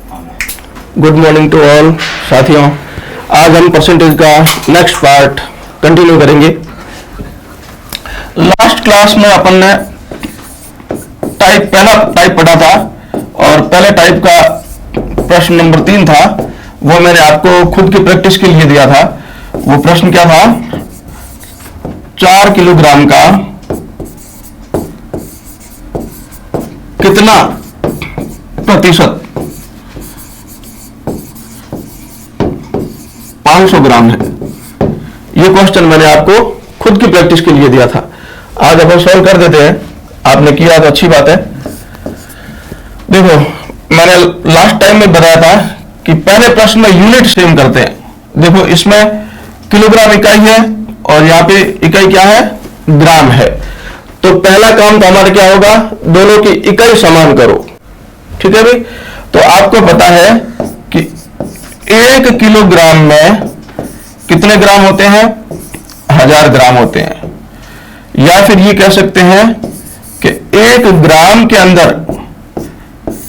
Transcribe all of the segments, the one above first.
Good morning to all साथियों। आज हम परसेंटेज का नेक्स्ट पार्ट कंटिन्यू करेंगे। लास्ट क्लास में अपन ने पहला टाइप पढ़ा था और पहले टाइप का प्रश्न नंबर 3 था, वो मैंने आपको खुद की प्रैक्टिस के लिए दिया था। वो प्रश्न क्या था? 4 किलोग्राम का कितना प्रतिशत 500 ग्राम है। ये क्वेश्चन मैंने आपको खुद की प्रैक्टिस के लिए दिया था। आज अपन सॉल्व कर देते हैं। आपने किया तो अच्छी बात है। देखो, मैंने लास्ट टाइम में बताया था कि पहले प्रश्न में यूनिट सेम करते हैं। देखो, इसमें किलोग्राम इकाई है और यहाँ पे इकाई क्या है? ग्राम है। तो पहला काम तो हमारा क्या होगा? दोनों की इकाई समान करो। ठीक है भाई? तो आपको पता है कि 1 किलोग्राम में कितने ग्राम होते हैं? 1000 ग्राम होते हैं। या फिर ये कह सकते हैं कि 1 ग्राम के अंदर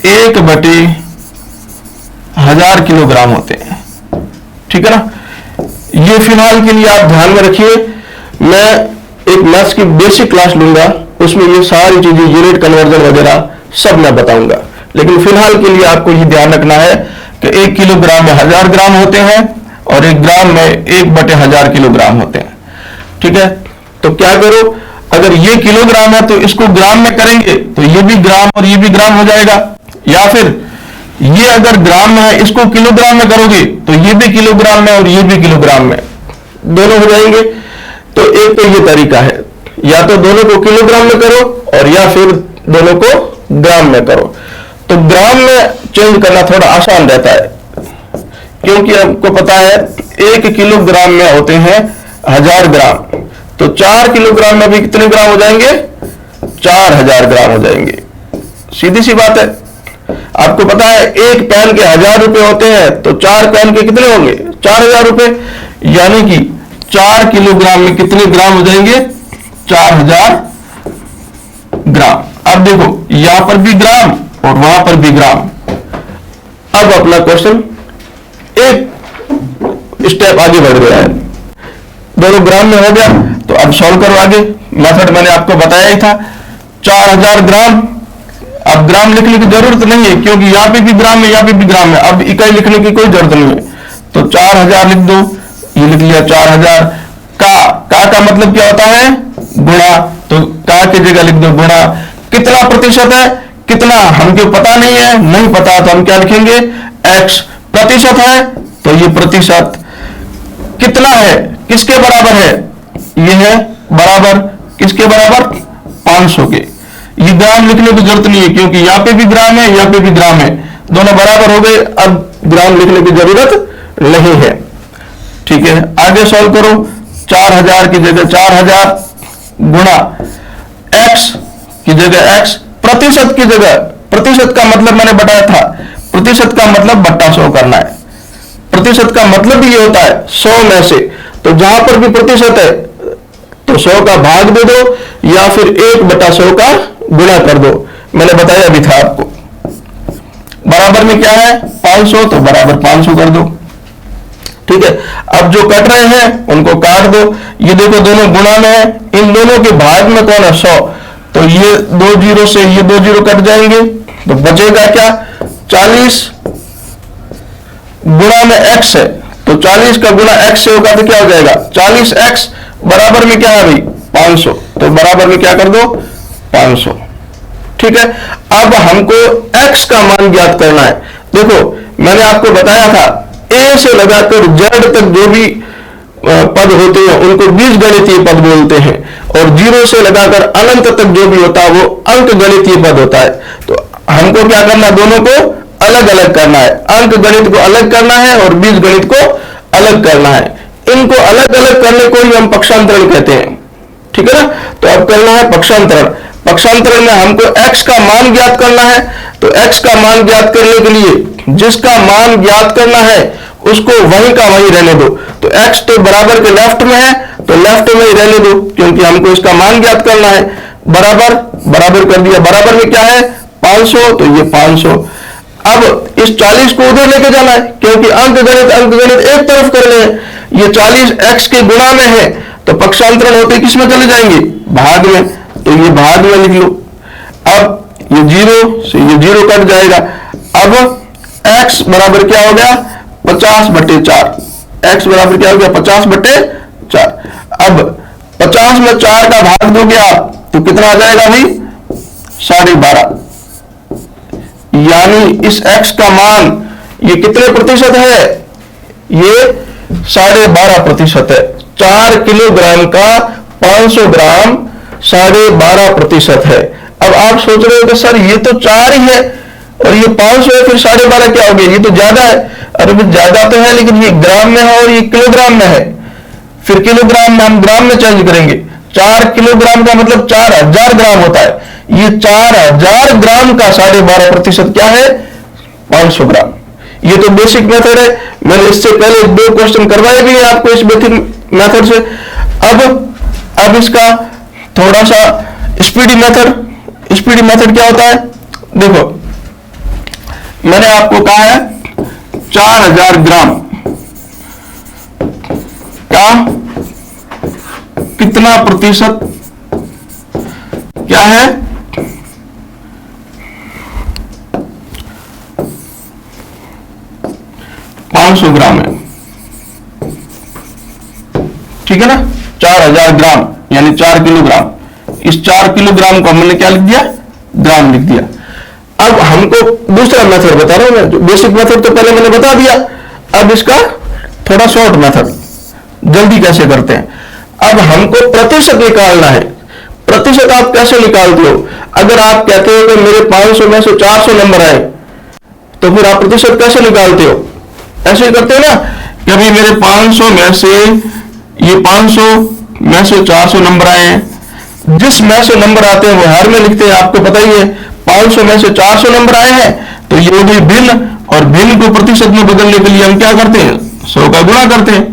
1/1000 किलोग्राम होते हैं। ठीक है ना? ये फिलहाल के लिए आप ध्यान में रखिए। मैं एक मैथ्स की बेसिक क्लास लूंगा, उसमें ये सारी चीजें, यूनिट कन्वर्जन वगैरह सब मैं बताऊंगा। लेकिन फिलहाल के लिए आपको ये ध्यान रखना है कि 1 किलोग्राम में 1000 ग्राम होते हैं और 1 ग्राम में 1/1000 किलोग्राम होते हैं। ठीक है? तो क्या करो, अगर ये किलोग्राम है तो इसको ग्राम में करेंगे तो ये भी ग्राम और ये भी ग्राम हो जाएगा। या फिर ये अगर ग्राम में है, इसको किलोग्राम में करोगे तो ये भी किलोग्राम में और ये भी किलोग्राम में, दोनों हो जाएंगे। तो एक तो ये तरीका है, या तो दोनों को किलोग्राम में करो और या फिर दोनों को ग्राम में करो। तो ग्राम में चेंज करना थोड़ा आसान रहता है, क्योंकि आपको पता है 1 किलोग्राम में होते हैं 1000 ग्राम। तो 4 किलोग्राम में भी कितने ग्राम हो जाएंगे? 4000 ग्राम हो जाएंगे। सीधी सी बात है। आपको पता है 1 पेन के 1000 रुपए होते हैं, तो 4 पेन के कितने होंगे? 4000 रुपए। यानी कि 4 किलोग्राम में कितने ग्राम हो जाएंगे? 4000 ग्राम। अब देखो, यहां पर भी ग्राम और वहां पर भी ग्राम। अब अपना क्वेश्चन एक स्टेप आगे बढ़ गया है। दोनों ग्राम में हो गया, तो अब सॉल्व करो आगे। मेथड मैंने आपको बताया ही था। 4000 ग्राम। अब ग्राम लिखने की जरूरत नहीं है, क्योंकि यहां पे भी ग्राम है, यहां पे भी ग्राम है। अब इकाई लिखने की कोई जरूरत नहीं है। तो 4000 लिख दो। ये लिख लिया 4000। का मतलब क्या होता है? गुणा। तो का की जगह लिख दो गुणा। कितना प्रतिशत है? कितना हमको पता नहीं है, नहीं पता तो हम क्या लिखेंगे? x। प्रतिशत है तो ये प्रतिशत कितना है, किसके बराबर है? ये है बराबर किसके बराबर? 500 के। ये ग्राम लिखने की जरूरत नहीं है, क्योंकि यहां पे भी ग्राम है, यहां पे भी ग्राम है, दोनों बराबर हो गए। अब ग्राम लिखने की जरूरत नहीं है। ठीक है, आगे सॉल्व करो। 4000 की जगह 4000 गुणा x की जगह x, प्रतिशत की जगह, प्रतिशत का मतलब मैंने बताया था, प्रतिशत का मतलब बट्टा 100 करना है। प्रतिशत का मतलब भी ये होता है 100 में से। तो जहां पर भी प्रतिशत है तो 100 का भाग दे दो या फिर 1/100 का गुणा कर दो। मैंने बताया भी था आपको। बराबर में क्या है? 500, तो बराबर 500 कर दो। ठीक है, अब जो कट रहे हैं उनको काट दो। ये देखो दोनों गुणा में है, इन दोनों के भाग में कौन है? 100। तो ये 2 जीरो से ये 2 जीरो कट जाएंगे, तो बचेगा क्या? 40 गुणा में x है, तो 40 का गुणा x से होगा तो क्या हो जाएगा? 40x। बराबर में क्या है भाई? 500। तो बराबर में क्या कर दो? 500। ठीक है, अब हमको x का मान ज्ञात करना है। देखो, मैंने आपको बताया था a से लगाकर z तक जो भी पद होते हैं उनको बीजगणितीय पद बोलते हैं, और 0 से लगाकर अनंत तक जो भी होता है वो अंक गणितीय पद होता है। तो हमको क्या करना है? दोनों को अलग अलग करना है। अंक गणित को अलग करना है और बीज गणित को अलग करना है। इनको अलग अलग करने को ही हम पक्षांतरण कहते हैं। ठीक है ना? तो अब करना है पक्षांतरण। पक्षांतरण में हमको x का मान ज्ञात करना है। तो x का मान ज्ञात करने के लिए जिसका मान ज्ञात करना है उसको वहीं का वहीं रहने दो। तो x तो बराबर के लेफ्ट में है, तो लेफ्ट में ही रहने दो, क्योंकि हमको इसका मान ज्ञात करना है। बराबर बराबर कर दिया। बराबर में क्या है? 500, तो ये 500। अब इस 40 को उधर लेके जाना है, क्योंकि अंकगणित एक तरफ करने हैं। ये 40 x के गुणा में है, तो पक्षांतरण होते किस में चले जाएंगे, भाग में, तो ये भाग में लिख लो। अब ये 0 से ये 0 कट जाएगा। अब x बराबर क्या हो गया, 50/4। x बराबर क्या हो गया, 50/4। अब 50 में 4 का भाग दोगे आप तो कितना आ जाएगा भाई, 12.5। यानी इस x का मान ये कितने प्रतिशत है, ये 12.5% है। 4 किलोग्राम का 500 ग्राम 12.5% है। अब आप सोच रहे हो कि सर ये तो 4 ही है और ये 500 है, फिर 12.5 क्या हो गया, ये तो ज्यादा है। अरे फिर ज्यादा तो है, लेकिन ये ग्राम में है और ये किलोग्राम में है, फिर किलोग्राम में हम ग्राम में चेंज करेंगे। 4 किलोग्राम का मतलब 4000 ग्राम होता है। ये 4000 ग्राम का 12.5% क्या है, 500 ग्राम। ये तो बेसिक मेथड है, मैंने इससे पहले 2 क्वेश्चन करवाए भी हैं आपको इस बेसिक मेथड से। अब इसका थोड़ा सा स्पीडी मेथड क्या होता है, देखो मैंने आपको कहा है 4000 ग्राम का कितना प्रतिशत क्या है, 500 ग्राम है, ठीक है ना। 4000 ग्राम यानी 4 किलोग्राम। इस 4 किलोग्राम को हमने क्या लिख दिया, ग्राम लिख दिया। अब हमको दूसरा मेथड बता रहा हूं मैं, जो बेसिक मेथड तो पहले मैंने बता दिया। अब इसका थोड़ा शॉर्ट मेथड जल्दी कैसे करते हैं। अब हमको प्रतिशत निकालना है। प्रतिशत आप कैसे निकालते हो, अगर आप कहते हो कि मेरे 500 में से 400 नंबर आए, तो फिर आप प्रतिशत कैसे निकालते हो, ऐसे ही करते हो ना कि अभी मेरे 500 में से ये 500 में से 400 नंबर आए हैं। जिस में से नंबर आते हैं वो हर में लिखते हैं, आपको पता ही है। 500 में से 400 नंबर आए हैं तो ये हो गई भिन्न, और भिन्न को प्रतिशत में बदलने के लिए हम क्या करते हैं, 100 का गुणा करते हैं।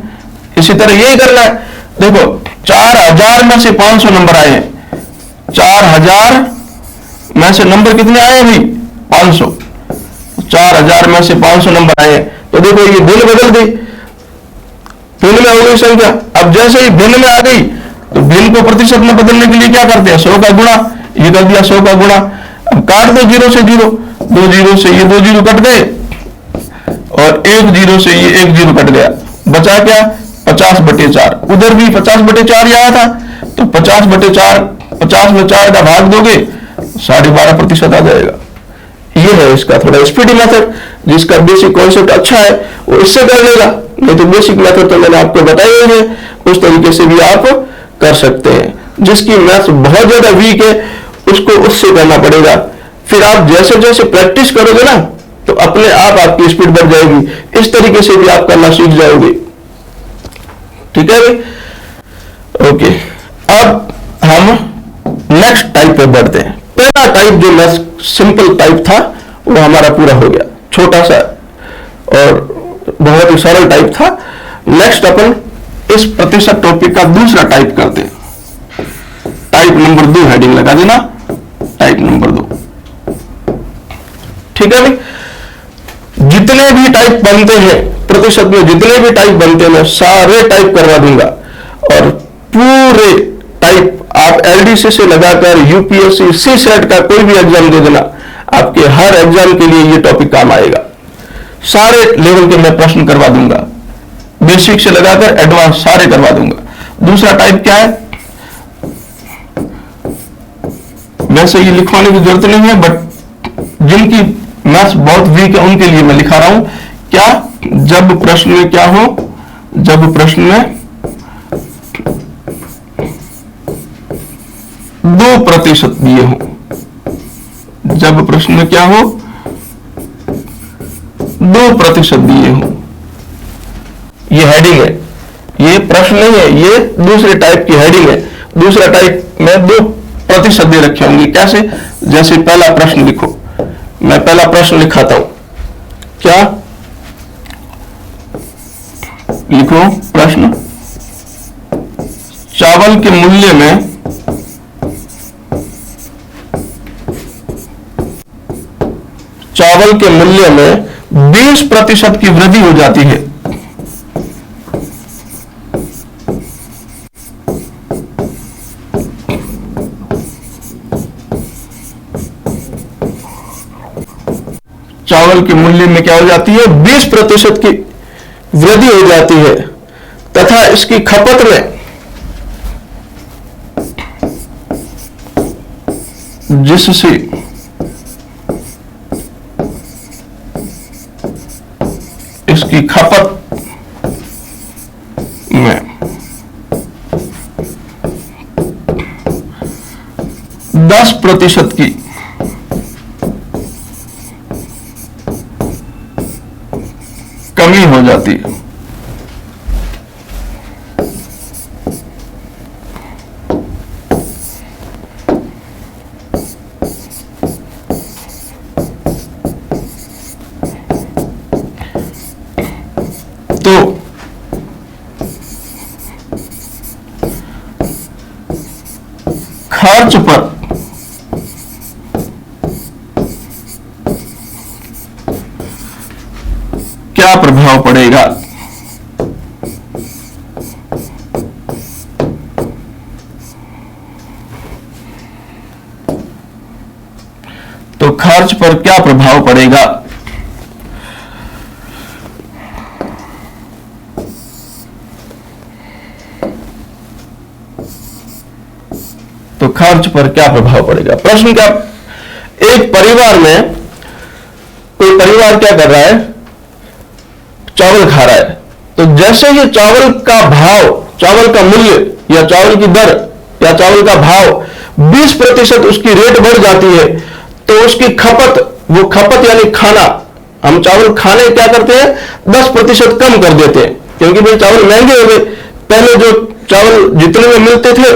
इसी तरह यही करना है। देखो 4000 में से 500 नंबर आए हैं, 4000 में से नंबर कितने आए हैं भाई, 500। 4000 में से 500 नंबर आए हैं, तो देखो ये भिन्न बदल गई, भिन्न में हो गई संख्या। अब जैसे ही भिन्न में आ गई तो भिन्न को प्रतिशत में बदलने के लिए क्या करते हैं, 100 का गुणा। ये कर दिया 100 का गुणा। अब काट दो 0 से 0, 2 0 से ये 2 0 कट गए, और 1 0 से ये 1 0 कट गया। बचा क्या, 50/4। उधर भी 50/4 ही आया था, तो 50/4, 50 में 4 का भाग दोगे 12.5% आ जाएगा। ये है इसका थोड़ा स्पीडी मेथड। जिसका बेसिक कॉन्सेप्ट अच्छा है वो इससे कर लेगा, नहीं तो बेसिक मेथड तो मैंने आपको बताया ही है, उस तरीके से भी आप कर सकते हैं। जिसकी मैथ्स बहुत ज्यादा वीक है उसको उससे करना पड़ेगा। फिर आप जैसे जैसे प्रैक्टिस करोगे ना तो अपने आप आपकी स्पीड बढ़ जाएगी। इस तरीके से भी आप करना सीख जाओगे, ठीक है भाई। ओके, अब हम नेक्स्ट टाइप पे बढ़ते हैं। पहला टाइप जो मैथ्स सिंपल टाइप था वो हमारा पूरा हो गया, छोटा सा और बहुत ही सरल टाइप था। नेक्स्ट अपन इस प्रतिशत टॉपिक का दूसरा टाइप करते हैं। टाइप नंबर 2 हेडिंग लगा देना, टाइप नंबर 2, ठीक है भाई। जितने भी टाइप बनते हैं प्रतिशत में, जितने भी टाइप बनते हैं मैं सारे टाइप करवा दूंगा, और पूरे टाइप आप एलडीसी से लगाकर यूपीएससी सीसेट का कोई भी एग्जाम दे देना, आपके हर एग्जाम के लिए ये टॉपिक काम आएगा। सारे लेवल के मैं प्रश्न करवा दूंगा, बेसिक से लगाकर एडवांस सारे करवा दूंगा। दूसरा टाइप क्या है, वैसे ये लिखवाने की जरूरत नहीं है, बट जिनकी मैथ्स बहुत वीक है उनके लिए मैं लिखा रहा हूं। क्या, जब प्रश्न में क्या हो, जब प्रश्न में 2% दिए हो, जब प्रश्न में क्या हो, 2% दिए हो। ये हेडिंग है, ये प्रश्न नहीं है, ये दूसरे टाइप की हेडिंग है। दूसरा टाइप में 2% दे रखे होंगे। कैसे, जैसे पहला प्रश्न लिखो, मैं पहला प्रश्न लिखाता हूं। क्या लिखो प्रश्न, चावल के मूल्य में चावल के मूल्य में 20% की वृद्धि हो जाती है। चावल के मूल्य में क्या हो जाती है? 20% की वृद्धि हो जाती है तथा इसकी खपत में जिससे इसकी खपत में 10% की कमी हो जाती है। तो खर्च पर क्या प्रभाव पड़ेगा? तो खर्च पर क्या प्रभाव पड़ेगा? तो खर्च पर क्या प्रभाव पड़ेगा? प्रश्न क्या? एक परिवार में कोई परिवार क्या कर रहा है? चावल खा रहा है। तो जैसे ही चावल का भाव, चावल का मूल्य या चावल की दर या चावल का भाव 20% उसकी रेट बढ़ जाती है, तो उसकी खपत, वो खपत यानी खाना, हम चावल खाने क्या करते हैं? 10% कम कर देते हैं, क्योंकि भाई चावल महंगे हो गए। पहले जो चावल जितने में मिलते थे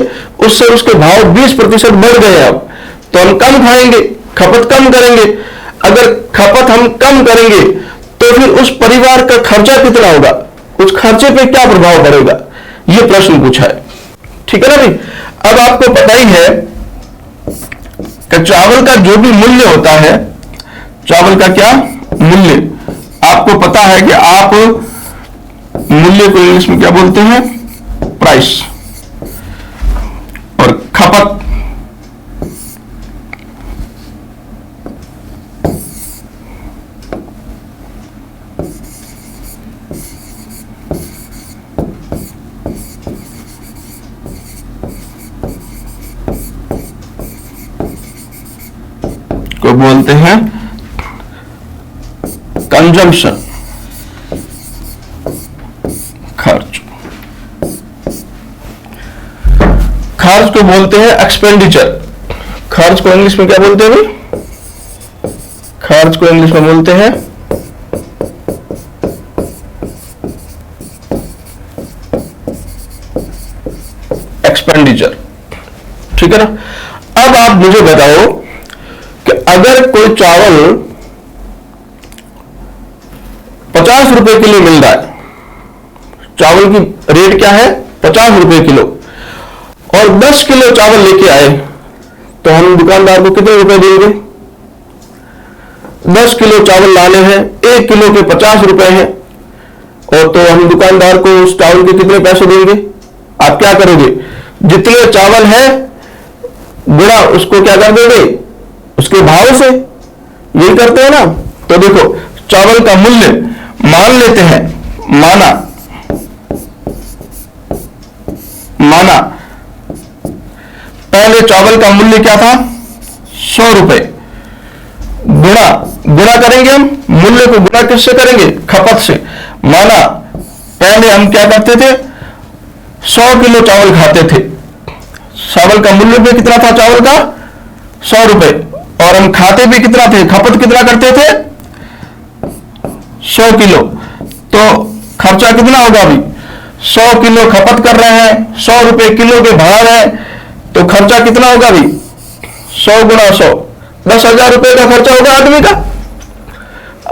उससे उसके भाव 20% बढ़ गए। अब तो हम कम खाएंगे, खपत कम करेंगे। अगर खपत हम कम करेंगे तो फिर उस परिवार का खर्चा कितना होगा? उस खर्चे पे क्या प्रभाव पड़ेगा? यह प्रश्न पूछा है। ठीक है ना भाई? अब आपको पता ही है कि चावल का जो भी मूल्य होता है, चावल का क्या मूल्य, आपको पता है कि आप मूल्य को इंग्लिश में क्या बोलते हैं? प्राइस। और खपत को बोलते हैं कंजम्पशन, खर्च। खर्च को बोलते हैं एक्सपेंडिचर। खर्च को इंग्लिश में क्या बोलते हैं भाई? खर्च को इंग्लिश में बोलते हैं एक्सपेंडिचर। ठीक है ना? अब आप मुझे बताओ कि अगर कोई चावल 50 रुपए किलो मिल रहा है, चावल की रेट क्या है? 50 रुपए किलो, और 10 किलो चावल लेके आए, तो हम दुकानदार को कितने रुपए देंगे? 10 किलो चावल लाने हैं, 1 किलो के 50 रुपए हैं, और तो हम दुकानदार को उस चावल के कितने पैसे देंगे? आप क्या करोगे? जितने चावल है गुणा उसको क्या कर दोगे? उसके भाव से। यही करते हैं ना? तो देखो, चावल का मूल्य मान लेते हैं, माना पहले चावल का मूल्य क्या था? 100 रुपए। गुणा करेंगे, हम मूल्य को गुणा किससे करेंगे? खपत से। माना पहले हम क्या करते थे? 100 किलो चावल खाते थे। चावल का मूल्य भी कितना था? चावल का 100 रुपए, और हम खाते भी कितना थे? खपत कितना करते थे? 100 किलो। तो खर्चा कितना होगा? अभी 100 किलो खपत कर रहे हैं, 100 रुपए किलो के भाव है, तो खर्चा कितना होगा? अभी 100 गुणा 100, 10,000 रुपए का खर्चा होगा आदमी का।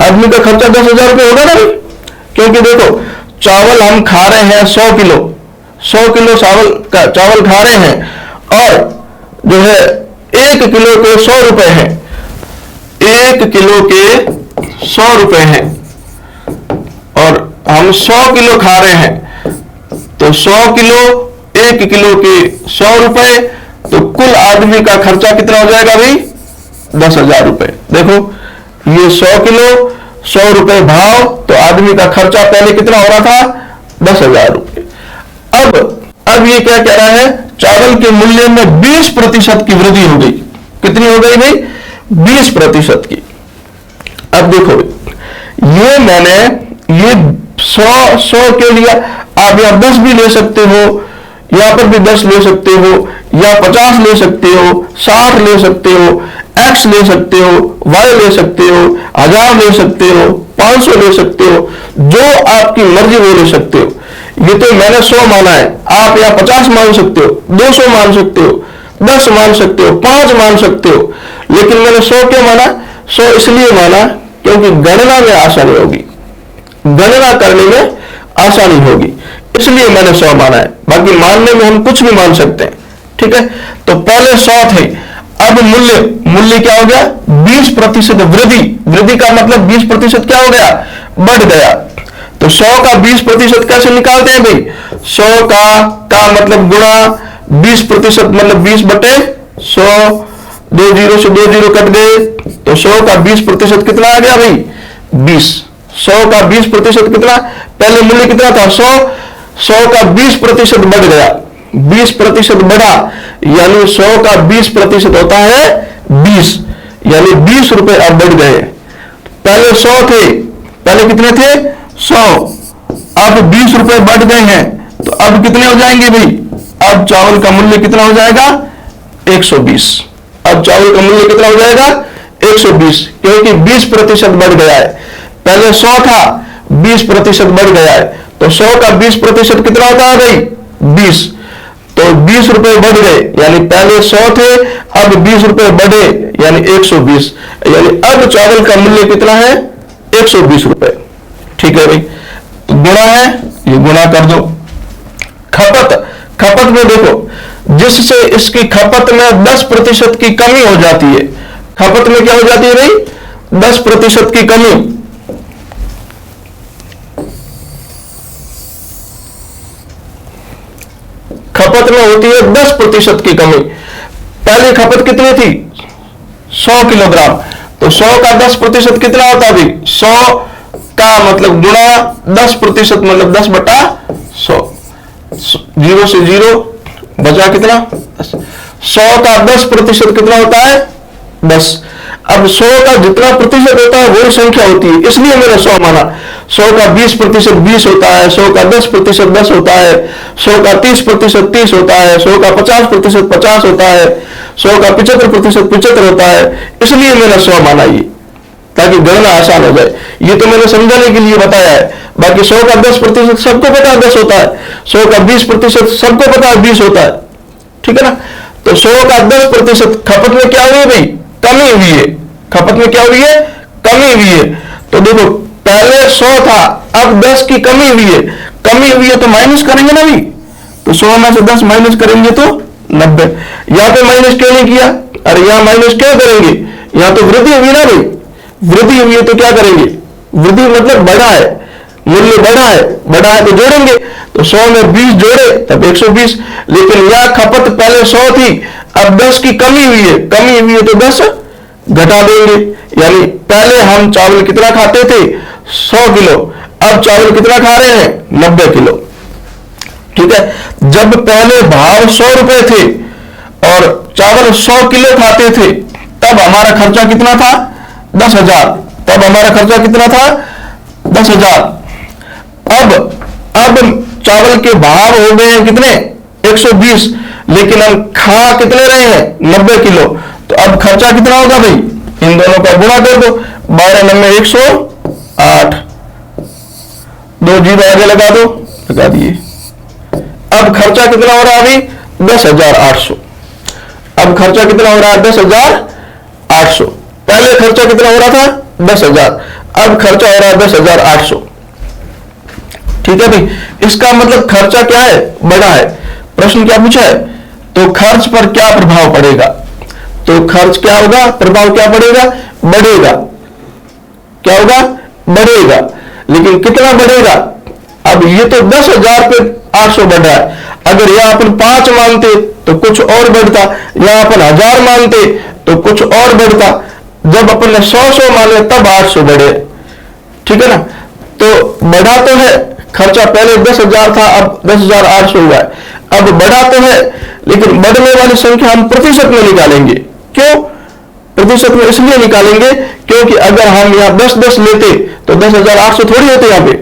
आदमी का खर्चा 10,000 रुपए होगा ना भाई? क्योंकि देखो, चावल हम खा रहे हैं 100 किलो, 100 किलो चावल खा रहे हैं, और जो है 1 किलो के 100 रुपए हैं, 1 किलो के 100 रुपए हैं और हम 100 किलो खा रहे हैं, तो 100 किलो 1 किलो के 100 रुपए, तो कुल आदमी का खर्चा कितना हो जाएगा भाई? 10,000 रुपए। देखो ये 100 किलो 100 रुपए भाव, तो आदमी का खर्चा पहले कितना हो रहा था? 10,000 रुपए। अब ये क्या कह रहा है? चावल के मूल्य में 20% की वृद्धि हो गई। कितनी हो गई भाई? 20% की। अब देखो ये मैंने ये 100 के लिया, आप यहां 10 भी ले सकते हो, यहां पर भी 10 ले सकते हो, या 50 ले सकते हो, 60 ले सकते हो, X ले सकते हो, Y ले सकते हो, 1000 ले सकते हो, 500 ले सकते हो, जो आपकी मर्जी वो ले सकते हो। ये तो मैंने 100 माना है, आप यहाँ 50 मान सकते हो, 200 मान सकते हो, 10 मान सकते हो, 5 मान सकते हो, लेकिन मैंने 100 क्यों माना? 100 इसलिए माना क्योंकि गणना में आसानी होगी, गणना करने में आसानी होगी, इसलिए मैंने 100 माना है। बाकी मानने में हम कुछ भी मान सकते हैं, ठीक है। तो पहले 100 थे, अब मूल्य क्या हो गया? 20% वृद्धि। वृद्धि का मतलब 20% क्या हो गया? बढ़ गया। तो 100 का 20% कैसे निकालते हैं भाई? 100 का मतलब गुणा 20% मतलब 20/100, 2 जीरो से 2 जीरो कट गए, तो 100 का 20% कितना आ गया भाई? 20। 100 का 20% कितना? पहले मूल्य कितना था? 100 का 20% बढ़ गया, 20% बढ़ा, यानी 100 का 20% होता है 20, यानी 20 रुपए अब बढ़ गए। पहले 100 थे, पहले कितने थे? 100, अब 20 रुपए बढ़ गए हैं, तो अब कितने हो जाएंगे भाई? अब चावल का मूल्य कितना हो जाएगा? 120। अब चावल का मूल्य कितना हो जाएगा? 120, क्योंकि 20% बढ़ गया है। पहले 100 था, 20% बढ़ गया है, तो 100 का 20% कितना होता है भाई? 20। तो 20 रुपए बढ़ गए, यानी पहले 100 थे, अब 20 रुपए बढ़े, यानी 120, यानी अब चावल का मूल्य कितना है? 120 रुपए। ठीक है भाई, गुणा है, ये गुणा कर दो। खपत में देखो, जिससे इसकी खपत में 10% की कमी हो जाती है। खपत में क्या हो जाती है भाई? 10% की कमी। खपत में होती है 10% की कमी। पहली खपत कितनी थी? 100 किलोग्राम, तो 100 का 10% कितना होता है भाई? 100 का मतलब गुणा 10% मतलब 10/100, 0 से 0 बचा कितना? 100 का 10% कितना होता है? 10। अब 100 का जितना प्रतिशत होता है वही संख्या होती है, इसलिए मैंने 100 माना। 100 का 20% 20 होता है, 100 का 10% 10 होता है, 100 का 30% 30 होता है, 100 का 50% 50 होता है, 100 का 75% 75 होता है, इसलिए मैंने 100 माना ये, ताकि गणना आसान हो जाए। ये तो मैंने समझाने के लिए बताया है। बाकी 100 का 10% सबको पता है 10 होता है, 100 का 20% सबको पता है 20 होता है, ठीक है ना। तो 100 का 10% खपत में क्या हुई भाई? कमी हुई है। खपत में क्या हुई है? कमी हुई है। तो देखो पहले 100 था, अब 10 की कमी हुई है। कमी हुई है तो माइनस करेंगे ना भाई, तो 100 में से 10 माइनस करेंगे तो 90। यहां पे माइनस क्यों नहीं किया? अरे यहां माइनस क्यों करेंगे? यहां तो वृद्धि हुई ना भाई, वृद्धि हुई है तो क्या करेंगे? वृद्धि मतलब बढ़ा है, मूल्य बढ़ा है तो जोड़ेंगे। तो 100 में 20 जोड़े तब 120। लेकिन यह खपत पहले 100 थी, अब 10 की कमी हुई है तो 10 घटा देंगे। यानी पहले हम चावल कितना खाते थे? 100 किलो, अब चावल कितना खा रहे हैं? 90 किलो। ठीक है, जब पहले भाव 100 रुपए थे और चावल 100 किलो खाते थे, तब हमारा खर्चा कितना था? 10,000। तब हमारा खर्चा कितना था? 10,000। अब चावल के भाव हो गए हैं कितने? 120, लेकिन हम खा कितने रहे हैं? 90 किलो। तो अब खर्चा कितना होगा भाई? इन दोनों का गुणा कर दो, 12 9 108, 2 जीरो आगे लगा दो, लगा दिए। अब खर्चा कितना हो रहा है अभी? 10,800। अब खर्चा कितना हो रहा है? 10,800। पहले खर्चा कितना हो रहा था? 10,000, अब खर्चा हो रहा है 10,800। ठीक है भाई, इसका मतलब खर्चा क्या है? बढ़ा है। प्रश्न क्या पूछा है? तो खर्च पर क्या प्रभाव पड़ेगा? तो खर्च क्या होगा, प्रभाव क्या पड़ेगा, बढ़ेगा। क्या होगा, बढ़ेगा। लेकिन कितना बढ़ेगा, अब ये तो 10,000 पे 800 बढ़ रहा है। अगर यह अपन 5 मानते तो कुछ और बढ़ता, या अपन 1000 मानते तो कुछ और बढ़ता। जब अपन ने 100 माने तब 800 बढ़े। ठीक है ना। तो बढ़ा तो है खर्चा, पहले 10,000 था, अब 10,800 हुआ है। अब बढ़ा तो है, लेकिन बढ़ने वाली संख्या हम प्रतिशत में निकालेंगे। क्यों प्रतिशत में? इसलिए निकालेंगे क्योंकि अगर हम यहाँ 10-10 लेते तो 10,800 थोड़ी होते यहाँ पे,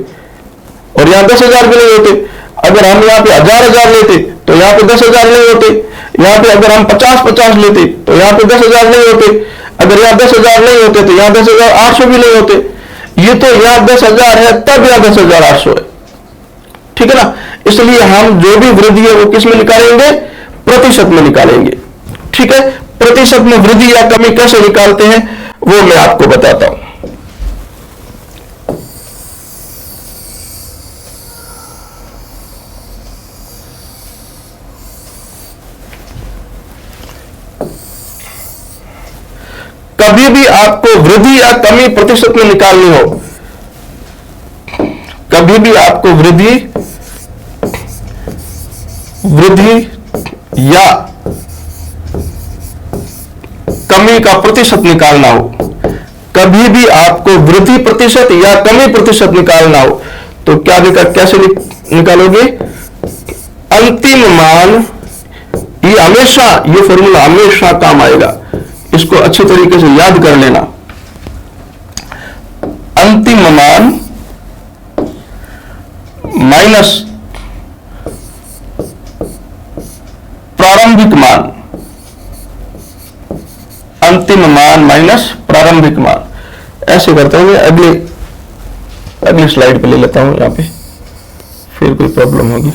और यहाँ 10,000 भी नहीं होते। अगर हम यहाँ पे 1,000 लेते तो यहाँ पे 10,000 नहीं होते। यहाँ पे अगर हम 50-50 लेते तो यहाँ पे 10,000 नहीं होते। अगर यहाँ 10,000 नहीं होते तो यहाँ 10,800 भी नहीं होते। ये तो यहाँ 10,000 है, तब यहाँ 10,800 है। ठीक है ना। इसलिए हम जो भी वृद्धि है वो किस में निकालेंगे, प्रतिशत में निकालेंगे। ठीक है। प्रतिशत में वृद्धि या कमी कैसे निकालते हैं वो मैं आपको बताता हूं। कभी भी आपको वृद्धि या कमी प्रतिशत में निकालनी हो, कभी भी आपको वृद्धि या कमी का प्रतिशत निकालना हो, कभी भी आपको वृद्धि प्रतिशत या कमी प्रतिशत निकालना हो तो क्या कैसे निकालोगे, अंतिम मान। ये हमेशा, ये फॉर्मूला हमेशा काम आएगा, इसको अच्छी तरीके से याद कर लेना। अंतिम मान माइनस प्रारंभिक मान, अंतिम मान माइनस प्रारंभिक मान। ऐसे करता हूं मैं, अगली स्लाइड पे ले लेता हूं, यहां पे फिर कोई प्रॉब्लम होगी।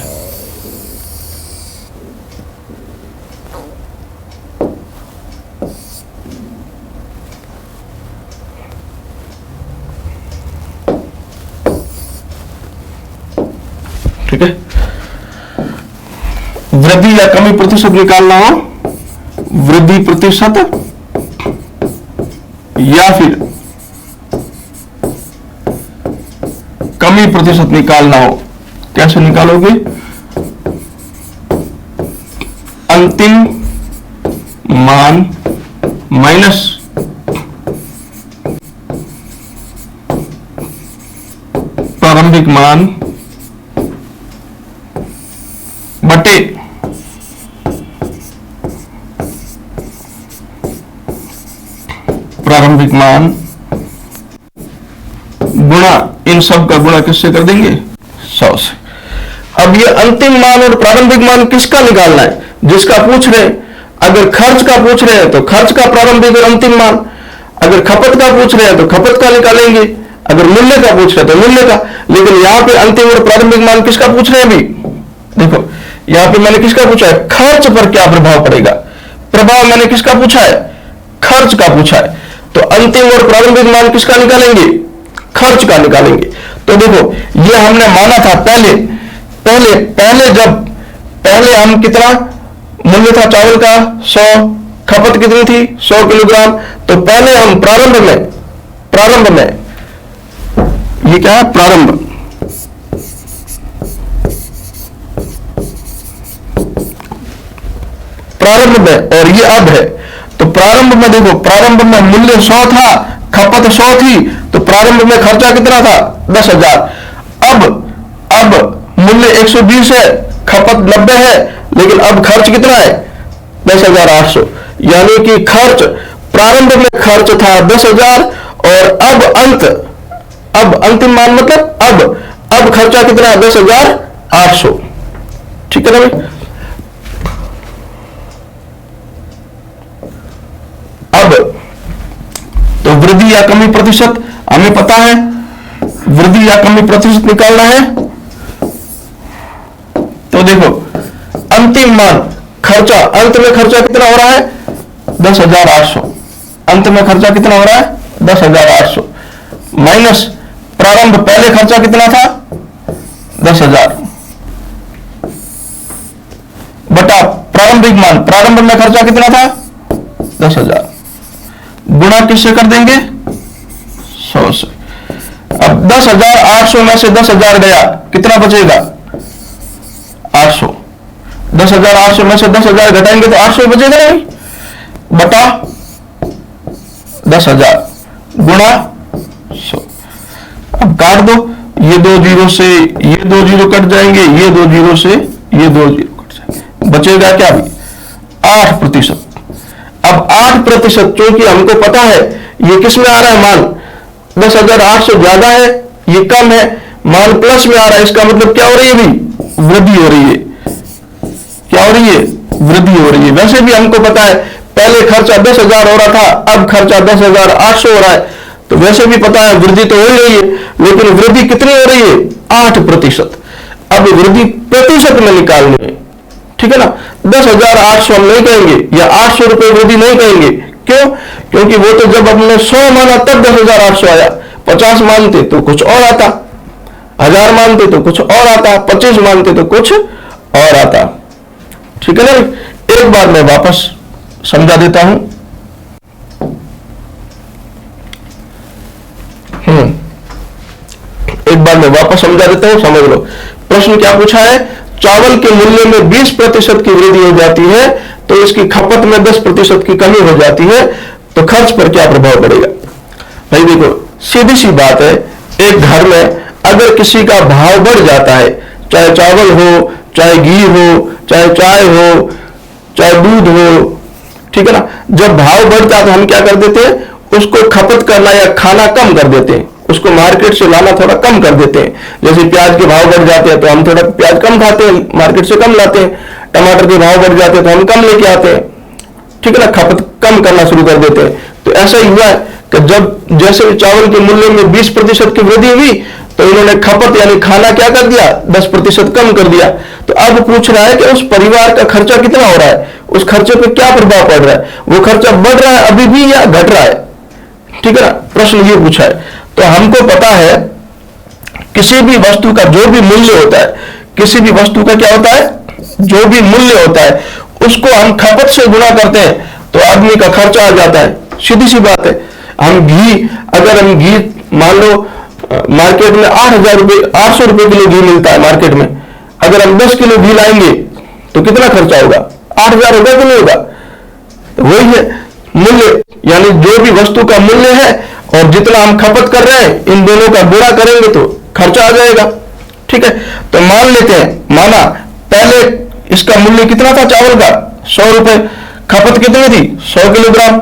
ठीक है। वृद्धि या कमी प्रतिशत निकालना हो, वृद्धि प्रतिशत या फिर कमी प्रतिशत निकालना हो, कैसे निकालोगे, अंतिम मान माइनस प्रारंभिक मान बटे प्रारंभिक मान गुणा, इन सब का गुणा किससे कर देंगे, 100 से। अब ये अंतिम मान और प्रारंभिक मान किसका निकालना है, जिसका पूछ रहे हैं। अगर खर्च का पूछ रहे हैं तो खर्च का प्रारंभिक और अंतिम मान, अगर खपत का पूछ रहे हैं तो खपत का निकालेंगे, अगर मूल्य का पूछ रहे हैं तो मूल्य का। लेकिन यहां पे अंतिम और प्रारंभिक मान किसका पूछ रहे हैं अभी, देखो यहां पे मैंने किसका पूछा है, खर्च पर क्या प्रभाव पड़ेगा। प्रभाव मैंने किसका पूछा है, खर्च का पूछा है। तो अंतिम और प्रारंभिक मान किसका निकालेंगे, खर्च का निकालेंगे। तो देखो ये हमने माना था पहले जब पहले हम कितना मूल्य था चावल का 100, खपत कितनी थी 100 किलोग्राम। तो पहले हम प्रारंभ में ये क्या है, प्रारंभ में, और ये अब है। तो प्रारंभ में देखो, प्रारंभ में मूल्य 100 था, खपत 100 थी, तो प्रारंभ में खर्चा कितना था 10,000। अब मूल्य 120 है, खपत 90 है, लेकिन अब खर्च कितना है 10,800। यानी कि खर्च, प्रारंभ में खर्च था 10,000 और अब अंतिम मान मतलब अब खर्चा कितना है 10,800। ठीक है ना भाई। अब तो वृद्धि या कमी प्रतिशत हमें पता है, वृद्धि या कमी प्रतिशत निकालना है। तो देखो अंतिम मान खर्चा, अंत में खर्चा कितना हो रहा है 10,800, अंत में खर्चा कितना हो रहा है 10,800, माइनस प्रारंभ, पहले खर्चा कितना था 10,000, बटा प्रारंभिक मान, प्रारंभ में खर्चा कितना था 10,000 गुणा किससे कर देंगे? 100 से। अब 10,800 में से 10,000 गया, कितना बचेगा? 800। 10,800 में से 10,000 घटाएंगे तो 800 बचेगा नहीं, बटा 10,000 गुणा 100। अब काट दो, ये 2 जीरो से ये 2 जीरो कट जाएंगे, ये 2 जीरो से ये 2 जीरो कट जाएंगे, बचेगा क्या भी? 8%। अब 8%, क्योंकि हमको पता है ये किस में आ रहा है मान, 10,800 ज्यादा है, ये कम है, मान प्लस में आ रहा है, इसका मतलब क्या हो रही है भी? वृद्धि हो रही है। क्या हो रही है? वृद्धि हो रही है। वैसे भी हमको पता है पहले खर्चा 10,000 हो रहा था, अब खर्चा 10,800 हो रहा है, तो वैसे भी पता है वृद्धि तो हो रही है, लेकिन वृद्धि कितनी हो रही है? 8%। अब वृद्धि प्रतिशत में निकालनी है, ठीक है ना? 10,800 हम नहीं कहेंगे, या 800 रुपए वृद्धि नहीं कहेंगे। क्यों? क्योंकि वो तो जब हमने 100 माना तब 10,800 आया, 50 मानते तो कुछ और आता, 1000 मानते तो कुछ और आता, 25 मानते तो कुछ और आता, ठीक है ना? एक बार मैं वापस समझा देता हूं। एक बार मैं वापस समझा देता हूं, समझ लो। प्रश्न क्या पूछा है? चावल के मूल्य में 20% की वृद्धि हो जाती है तो इसकी खपत में 10% की कमी हो जाती है, तो खर्च पर क्या प्रभाव पड़ेगा? भाई देखो, सीधी सी बात है, एक घर में अगर किसी का भाव बढ़ जाता है, चाहे चावल हो, चाहे घी हो, चाहे चाय हो, चाहे दूध हो, ठीक है ना? जब भाव बढ़ता है तो हम क्या कर देते हैं? उसको खपत करना या खाना कम कर देते हैं, उसको मार्केट से लाना थोड़ा कम कर देते हैं। जैसे प्याज के भाव बढ़ जाते हैं तो हम थोड़ा प्याज कम खाते हैं, मार्केट से कम लाते हैं। टमाटर के भाव बढ़ जाते हैं तो हम कम लेके आते हैं, ठीक है ना? खपत कम करना शुरू कर देते हैं। तो ऐसा ही हुआ है कि जब जैसे चावल के मूल्य में 20% की वृद्धि हुई तो इन्होंने खपत यानी खाना क्या कर दिया? 10% कम कर दिया। तो अब पूछ रहा है कि उस परिवार का खर्चा कितना हो रहा है, उस खर्चे पे क्या प्रभाव पड़ रहा है? वो खर्चा बढ़ रहा है अभी भी या घट रहा है? ठीक है ना? प्रश्न ये पूछा है। तो हमको पता है किसी भी वस्तु का जो भी मूल्य होता है, किसी भी वस्तु का क्या होता है? जो भी मूल्य होता है उसको हम खपत से गुणा करते हैं तो आदमी का खर्चा आ जाता है। सीधी सी बात है। हम घी, अगर हम घी मान लो मार्केट में 800 रुपए किलो घी मिलता है मार्केट में, अगर हम 10 किलो घी लाएंगे तो कितना खर्चा होगा? 8,000 होगा कि नहीं होगा? तो वही है मूल्य, यानी जो भी वस्तु का मूल्य है और जितना हम खपत कर रहे हैं, इन दोनों का गुणा करेंगे तो खर्चा आ जाएगा, ठीक है? तो मान लेते हैं, माना पहले इसका मूल्य कितना था चावल का? 100 रुपए, खपत कितनी थी? 100 किलोग्राम,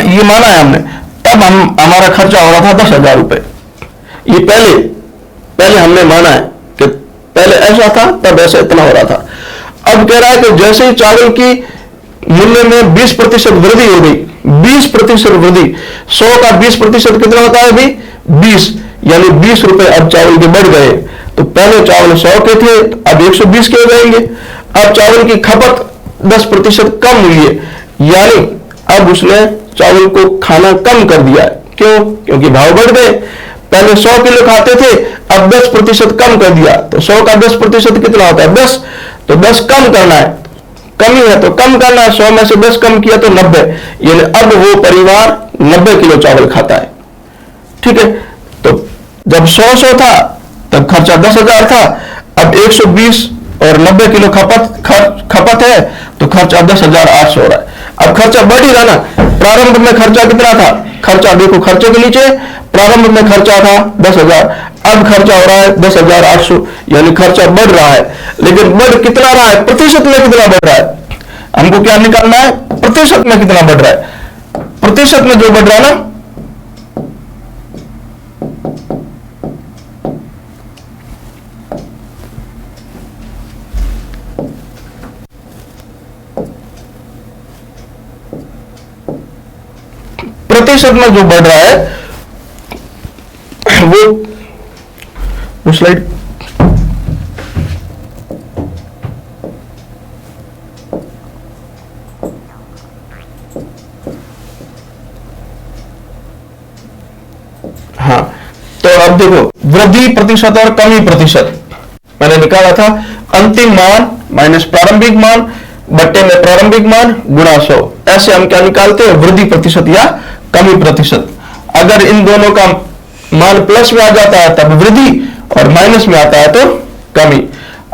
ये माना है हमने। तब हमारा खर्चा हो रहा था 10,000 रुपए। ये पहले हमने माना है कि पहले ऐसा था, तब ऐसा इतना हो रहा था। अब कह रहा है कि जैसे ही चावल की मूल्य में 20% वृद्धि हो गई, 20% वृद्धि, 100 का 20% कितना होता है अभी? 20, यानी 20 रुपए अब चावल के बढ़ गए। तो पहले चावल 100 के थे, अब 120 के हो जाएंगे। अब चावल की खपत 10% कम हुई है, यानी अब उसने चावल को खाना कम कर दिया है। क्यों? क्योंकि भाव बढ़ गए। पहले 100 किलो खाते थे, अब 10% कम कर दिया। तो 100 का 10% कितना होता है? 10। तो 10 कम करना है, कमी है तो कम करना है। 100 में से 10 कम किया तो 90, यानी अब वो परिवार 90 किलो चावल खाता है, ठीक है? तो जब 100 था तब खर्चा 10,000 था, अब 120 और 90 किलो खपत है तो खर्चा 10,800 हो रहा है। अब खर्चा बढ़ ही रहा ना। प्रारंभ में खर्चा कितना था? खर्चा देखो, खर्चे के नीचे प्रारंभ में खर्चा था 10,000, अब खर्चा हो रहा है 10,800, यानी खर्चा बढ़ रहा है। लेकिन बढ़ कितना रहा है? प्रतिशत में कितना बढ़ रहा है? हमको क्या निकालना है? प्रतिशत में कितना बढ़ रहा है। प्रतिशत में जो बढ़ रहा है ना, प्रतिशत में जो बढ़ रहा है वो स्लाइड हाँ, तो अब देखो वृद्धि प्रतिशत और कमी प्रतिशत मैंने निकाला था। अंतिम मान माइनस प्रारंभिक मान बट्टे में प्रारंभिक मान गुणा 100, ऐसे हम क्या निकालते हैं, वृद्धि प्रतिशत या कमी प्रतिशत। अगर इन दोनों का मान प्लस में आ जाता है तब वृद्धि, और माइनस में आता है तो कमी।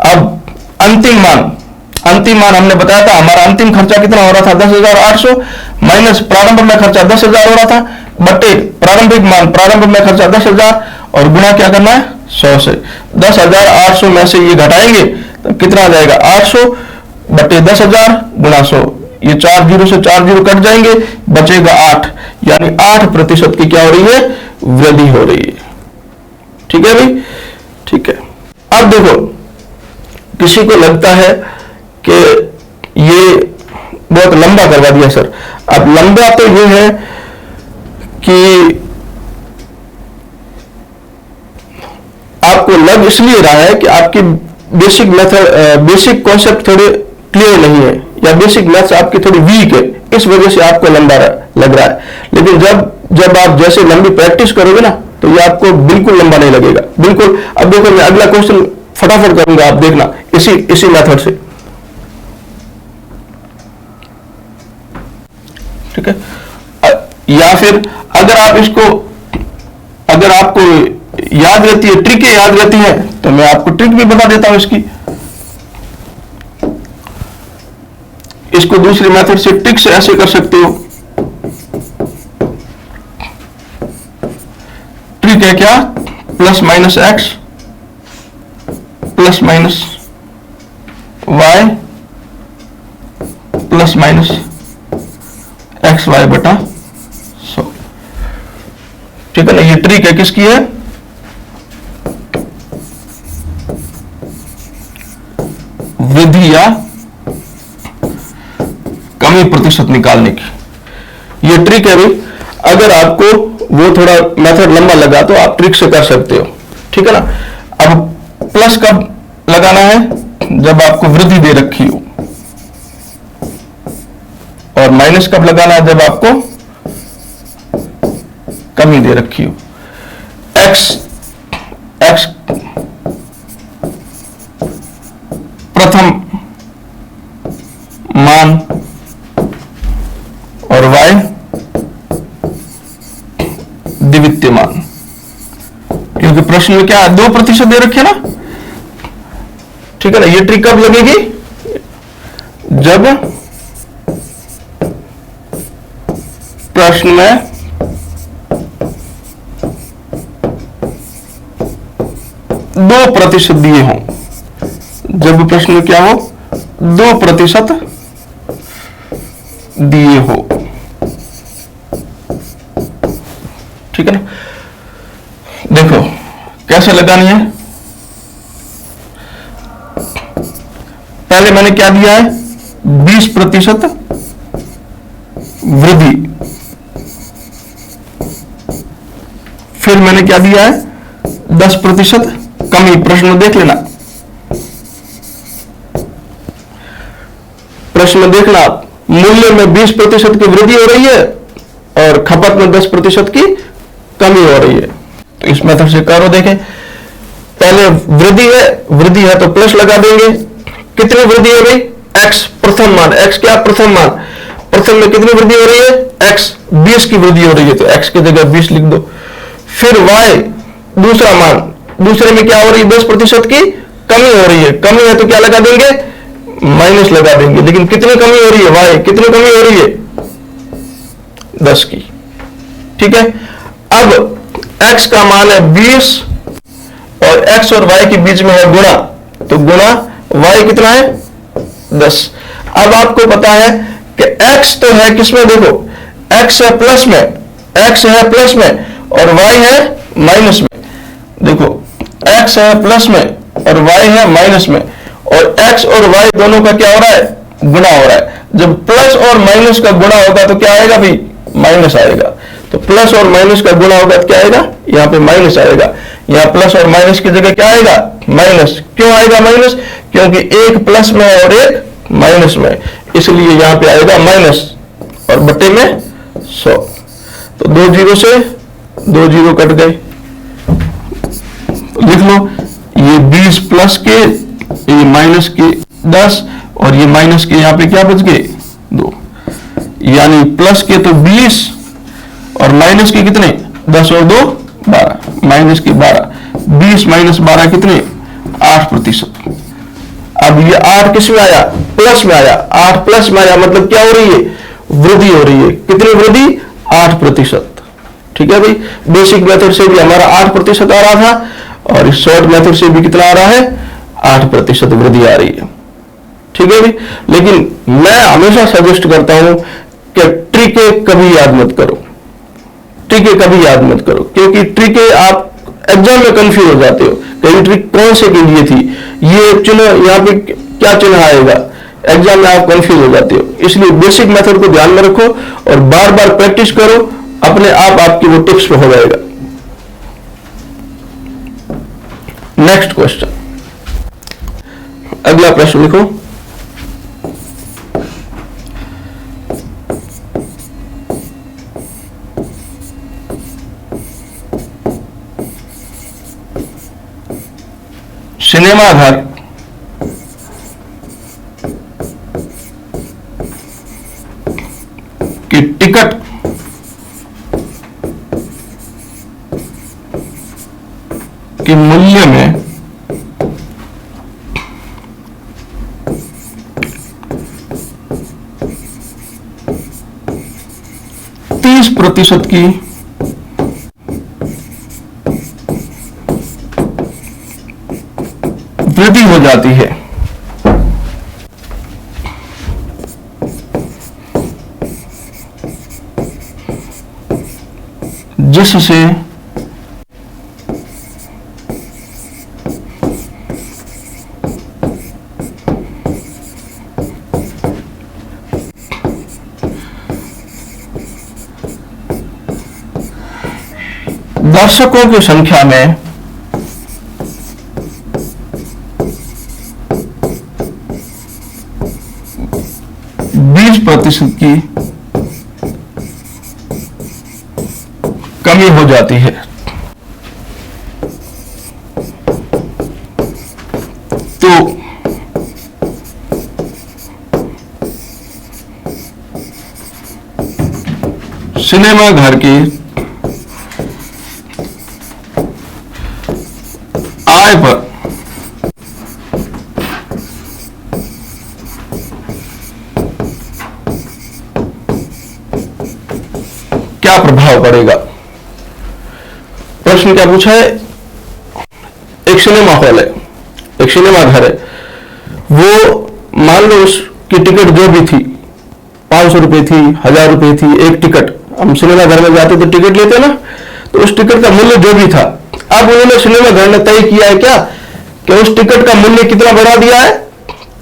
अब अंतिम मान हमने बताया था, हमारा अंतिम खर्चा कितना हो रहा था, 10,800 माइनस प्रारंभ में खर्चा 10,000 हो रहा था, बटे प्रारंभिक मान, प्रारंभ में खर्चा 10,000, और गुणा क्या करना है, 100 से। 10,800 में से ये घटाएंगे तो कितना आ जाएगा, 800 बटे 10,000 गुणा 100। ये 4 जीरो से 4 जीरो कट जाएंगे, बचेगा 8, यानी 8% की क्या हो रही है, वृद्धि हो रही है। ठीक है भाई, ठीक है। अब देखो, किसी को लगता है कि ये बहुत लंबा करवा दिया सर। अब लंबा तो ये है कि आपको लग इसलिए रहा है कि आपकी बेसिक मेथड, बेसिक कॉन्सेप्ट थोड़े क्लियर नहीं है, या बेसिक मैथ्स आपकी थोड़ी वीक है, इस वजह से आपको लंबा लग रहा है। लेकिन जब आप जैसे लंबी प्रैक्टिस करोगे ना, तो ये आपको बिल्कुल लंबा नहीं लगेगा, बिल्कुल। अब देखो, मैं अगला क्वेश्चन फटाफट करूंगा, आप देखना इसी मेथड से। ठीक है, या फिर अगर आपको याद रहती है, ट्रिक याद रहती है, तो मैं आपको ट्रिक भी बता देता हूं इसकी। इसको दूसरी मेथड से, ट्रिक से ऐसे कर सकते हो। ट्रिक है क्या, plus minus X plus minus Y plus minus X Y बटा 100। ठीक है ना, ये ट्रिक है, किसकी है, वृद्धि या कमी प्रतिशत निकालने की। ये ट्रिक है भाई। अगर आपको वो थोड़ा मेथड लंबा लगा तो आप ट्रिक से कर सकते हो। ठीक है ना। अब प्लस कब लगाना है, जब आपको वृद्धि दे रखी हो, और माइनस कब लगाना है, जब आपको कमी दे रखी हो। एक्स प्रथम मान और y द्वितीय मान, क्योंकि प्रश्न में क्या है, 2% दे रखे ना। ठीक है ना। ये ट्रिक कब लगेगी, जब प्रश्न में 2% दिए हों, जब प्रश्न में क्या हो, 2% दिए हो। ठीक है ना। देखो कैसे लगानी है। पहले मैंने क्या दिया है, 20% वृद्धि, फिर मैंने क्या दिया है, 10% कमी। प्रश्न में देख लेना, प्रश्न में देखना, मूल्य में 20% की वृद्धि हो रही है और खपत में 10% की कमी हो रही है। तो इस मेथड से करो, देखें। पहले वृद्धि है तो प्लस लगा देंगे। कितनी वृद्धि हो रही, x प्रथम मान, x क्या प्रथम मान, प्रथम में कितनी वृद्धि हो रही है, x 20 की वृद्धि हो रही है, तो x की जगह 20 लिख दो। फिर y दूसरा मान, दूसरे में क्या हो रही है, 10% की कमी हो रही है। कमी है तो क्या लगा देंगे, माइनस लगा देंगे। लेकिन कितनी कमी हो रही है, y कितनी कमी हो रही है, 10 की। ठीक है। अब x का मान है 20 और x और y के बीच में है गुणा, तो गुणा y कितना है, 10। अब आपको पता है कि x तो है किसमें, देखो x है प्लस में, x है प्लस में और y है माइनस में। देखो x है प्लस में और y है माइनस में, और x और y दोनों का क्या हो रहा है, गुणा हो रहा है। जब प्लस और माइनस का गुणा होगा तो क्या आएगा भाई, माइनस आएगा। तो प्लस और माइनस का गुणा होगा तो क्या आएगा, यहाँ पे माइनस आएगा। यहाँ प्लस और माइनस की जगह क्या आएगा, माइनस। क्यों आएगा माइनस, क्योंकि एक प्लस में और एक माइनस में, इसलिए यहाँ पे आएगा माइनस और बटे में 100। तो 2 जीरो से 2 जीरो कट गए। तो लिख लो, ये 20 प्लस के, ये माइनस के 10 और ये माइनस के यहाँ पे क्या बच गए, 2। यानी प्लस के तो 20 और माइनस के कितने 10 और 2 12, माइनस के 12, 20 माइनस 12 कितने 8%। अब ये 8 किस में आया प्लस में आया, 8 प्लस में आया मतलब क्या हो रही है वृद्धि हो रही है, कितनी वृद्धि 8%। ठीक है भाई, बेसिक मेथड से भी हमारा 8% आ रहा था और इस शॉर्ट मेथड से भी कितना आ रहा है 8% वृद्धि आ रही है। ठीक है भाई, लेकिन मैं हमेशा सजेस्ट करता हूं कि ट्रिके कभी याद मत करो, ट्रिके कभी याद मत करो, क्योंकि ट्रिके आप एग्जाम में कंफ्यूज हो जाते हो कहीं ट्रिक कौन से के लिए थी, ये चिन्ह यहाँ पे क्या चिन्ह आएगा, एग्जाम में आप कंफ्यूज हो जाते हो। इसलिए बेसिक मेथड को ध्यान में रखो और बार बार प्रैक्टिस करो, अपने आप आपकी वो टिप्स पे हो जाएगा। नेक्स्ट क्वेश्चन, अगला प्रश्न लिखो। सिनेमा घर की टिकट के मूल्य में 30% की वृद्धि हो जाती है, जिससे दर्शकों की संख्या में 20% की कमी हो जाती है। तो सिनेमा घर की आय पर क्या प्रभाव पड़ेगा। प्रश्न क्या पूछा है, एक सिनेमा हॉल है, एक सिनेमा घर है, वो मान लो उसकी टिकट जो भी थी 500 रुपए थी, 1000 रुपए थी, एक टिकट। हम सिनेमा घर में जाते तो टिकट लेते ना, तो उस टिकट का मूल्य जो भी था, अब उन्होंने सिनेमा घर ने तय किया है क्या कि उस टिकट का मूल्य कितना बढ़ा दिया है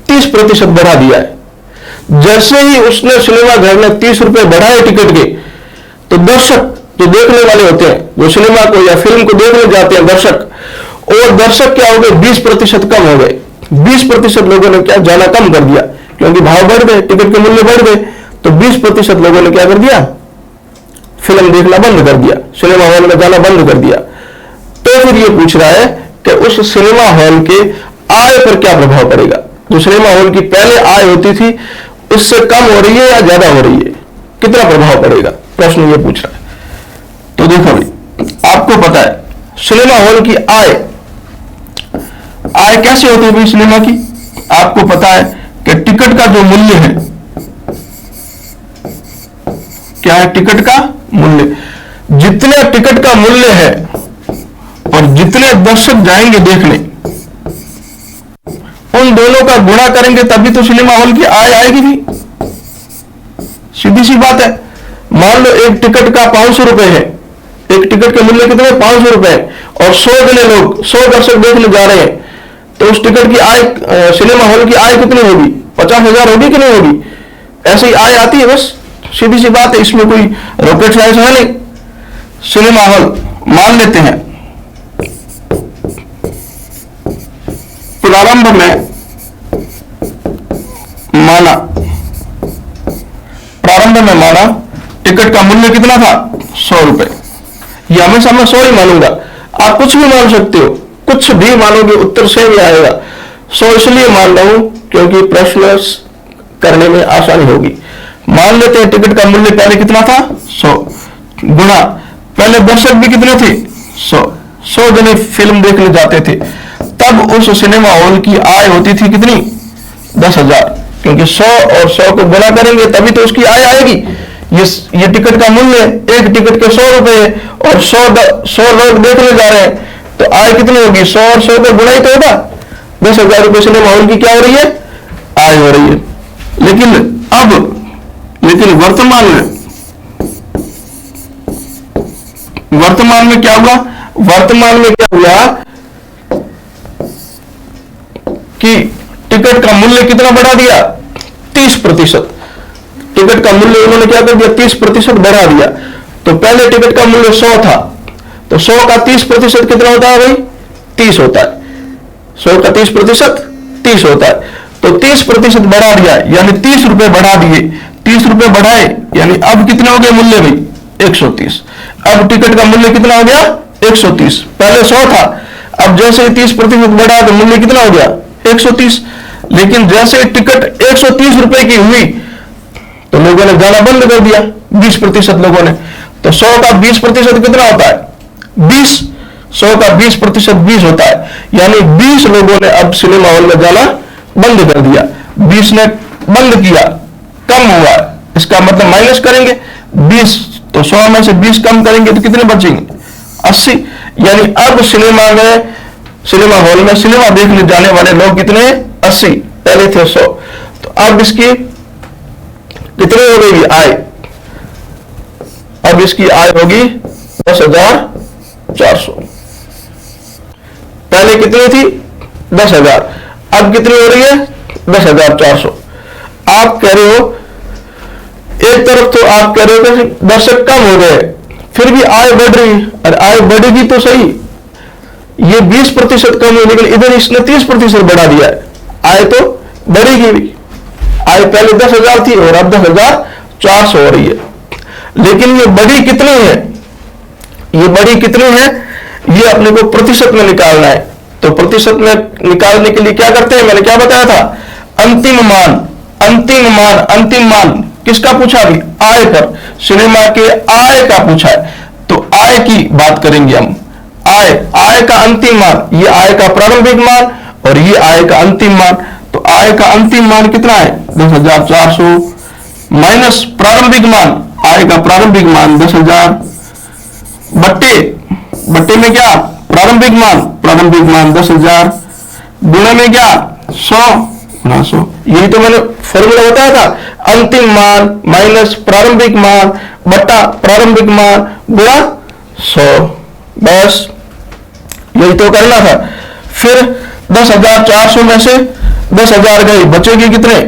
30% बढ़ा दिया है। जैसे ही उसने सिनेमा घर ने 30 रुपए बढ़ाए टिकट के, तो दर्शक जो देखने वाले होते हैं, जो सिनेमा को या फिल्म को देखने जाते हैं दर्शक, और दर्शक क्या हो गए 20% कम हो गए। 20% लोगों ने क्या जाना कम कर दिया, क्योंकि भाव बढ़ गए, टिकट के मूल्य बढ़ गए, तो 20% लोगों ने क्या कर दिया फिल्म देखना बंद कर दिया, सिनेमा हॉल में जाना बंद कर दिया। तो फिर ये पूछ रहा है कि उस सिनेमा हॉल के आय पर क्या प्रभाव पड़ेगा। जो सिनेमा हॉल की पहले आय होती थी उससे कम हो रही है या ज्यादा हो रही है, कितना प्रभाव पड़ेगा, प्रश्न ये पूछ रहा है। तो देखो भाई, आपको पता है सिनेमा हॉल की आय कैसे होती है भाई सिनेमा की, आपको पता है कि टिकट का जो मूल्य है, क्या है टिकट का मूल्य, जितने टिकट का मूल्य है और जितने दर्शक जाएंगे देखने, उन दोनों का गुणा करेंगे तभी तो सिनेमा हॉल की आय आएगी भी। सीधी सी बात है। मान लो एक टिकट का 500 रुपए है, एक टिकट के मूल्य कितने 500 रुपए, और 100 जने लोग 100 दर्शक देखने जा रहे हैं, तो उस टिकट की आय सिनेमा हॉल की आय कितनी होगी 50,000 होगी कि नहीं होगी। ऐसे ही आय आती है, बस सीधी सी बात है, इसमें कोई रॉकेट साइंस है नहीं। सिनेमा हॉल मान लेते हैं प्रारंभ में माना टिकट का मूल्य कितना था 100 रुपए। ये हमेशा मैं 100 ही मानूंगा, आप कुछ भी मान सकते हो, कुछ भी मानोगे उत्तर से ही आएगा। 100 इसलिए मान रहा हूं क्योंकि प्रश्न करने में आसानी होगी। मान लेते हैं टिकट का मूल्य पहले कितना था 100 गुणा पहले दर्शक भी कितने थे 100 जने फिल्म देखने जाते थे, तब उस सिनेमा हॉल की आय होती थी कितनी 10,000, क्योंकि 100 और 100 को गुणा करेंगे तभी तो उसकी आय आएगी। ये टिकट का मूल्य एक टिकट के 100 रुपए है और 100 लोग देखने जा रहे हैं, तो आय कितनी होगी 100 और 100 का गुणा ही तो होगा। 10,000 रुपए सिनेमा हॉल की क्या हो रही है आय हो रही है। लेकिन वर्तमान में क्या हुआ, वर्तमान में क्या हुआ कि टिकट का मूल्य कितना बढ़ा दिया 30%। टिकट का मूल्य उन्होंने क्या कर दिया 30% बढ़ा दिया। तो पहले टिकट का मूल्य 100 था, तो 100 का 30% कितना होता है भाई 30 होता है। 100 का 30% 30 होता है, तो 30% बढ़ा दिया यानी 30 रुपए बढ़ा दिए। 30 रुपए बढ़ाए यानी अब कितना हो गया मूल्य भाई 130। अब टिकट का मूल्य कितना हो गया 130, पहले 100 था, अब जैसे 30% बढ़ा तो मूल्य कितना हो गया 130। लेकिन जैसे टिकट 130 रुपए की हुई तो लोगों ने जाना बंद कर दिया 20% लोगों ने। तो 100 का 20% कितना होता है 20, 100 का 20% 20 होता है, यानी 20 लोगों ने अब सिनेमा हॉल में जाना बंद कर दिया। 20 ने बंद किया, कम हुआ, इसका मतलब माइनस करेंगे 20, तो 100 में से 20 कम करेंगे तो कितने बचेंगे 80। यानी अब सिनेमा हॉल में सिनेमा देखने जाने वाले लोग कितने 80, पहले थे 100। तो अब इसकी कितनी हो गई आय, अब इसकी आय होगी 10,400। पहले कितनी थी 10,000, अब कितनी हो रही है 10,400। आप कह रहे हो एक तरफ तो आप कह रहे हो कि दर्शक कम हो गए, फिर भी आय बढ़ रही है, और आय बढ़ेगी तो सही, ये 20% कम है लेकिन इधर इसने 30% बढ़ा दिया है, आय तो बढ़ेगी भी। आय पहले 10,000 थी और अब 10,400 हो रही है। लेकिन ये बढ़ी कितनी है, ये बढ़ी कितनी है ये अपने को प्रतिशत में निकालना है। तो प्रतिशत में निकालने के लिए क्या करते हैं, मैंने क्या बताया था, अंतिम मान किसका पूछा अभी आय पर, सिनेमा के आय का पूछा है, तो आय की बात करेंगे हम। आय का अंतिम मान, ये आय का प्रारंभिक मान और ये आय का अंतिम मान। तो आय का अंतिम मान कितना है 10,400 माइनस प्रारंभिक मान, आय का प्रारंभिक मान 10,000 बट्टे में क्या प्रारंभिक मान 10,000 गुणे में क्या 100 गुणा 100। यही तो मैंने फॉर्मूला बताया था, अंतिम मान माइनस प्रारंभिक मान बट्टा प्रारंभिक मान गुणा 100, बस यही तो करना था। फिर 10,400 में से 10,000 गई, बचेगी कितने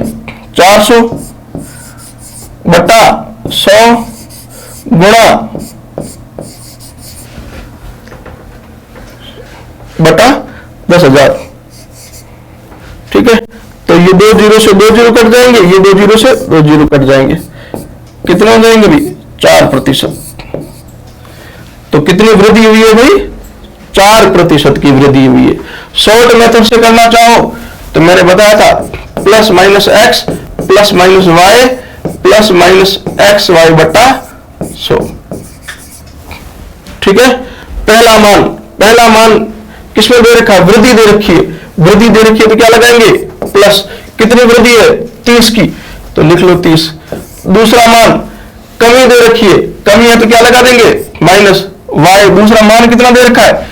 400 बट्टा 100 गुणा बटा 10,000। ठीक है, तो ये 2 जीरो से 2 जीरो कट जाएंगे, ये 2 जीरो से 2 जीरो कट जाएंगे, कितना हो जाएंगे भी 4%। तो कितनी वृद्धि हुई है भाई 4% की वृद्धि हुई है। शॉर्ट मेथड से करना चाहो तो मैंने बताया था plus minus X plus minus Y plus minus X Y बट्टा 100। ठीक है, पहला मान किसमें दे रखा है, वृद्धि दे रखी है, वृद्धि दे रखी है तो क्या लगाएंगे प्लस, कितनी वृद्धि है 30 की तो लिख लो 30। दूसरा मान कमी दे रखी है, कमी है तो क्या लगा देंगे माइनस वाई, दूसरा मान कितना दे रखा है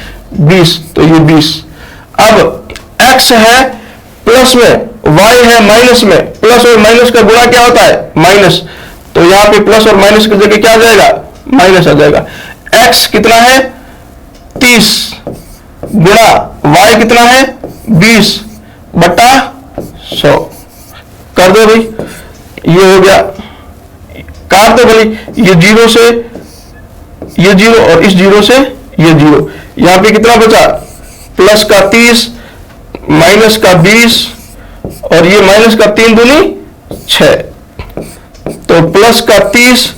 20 तो ये 20। अब x है प्लस में, y है माइनस में, प्लस और माइनस का गुणा क्या होता है माइनस, तो यहां पे प्लस और माइनस की जगह क्या आ जाएगा माइनस आ जाएगा। x कितना है 30 गुणा y कितना है 20 बट्टा 100 कर दो भाई, ये हो गया, काट दो भाई, ये जीरो से ये जीरो और इस जीरो से ये जीरो, यहां पे कितना बचा प्लस का 30 माइनस का 20 और ये माइनस का 3 दूनी 6, तो प्लस का 30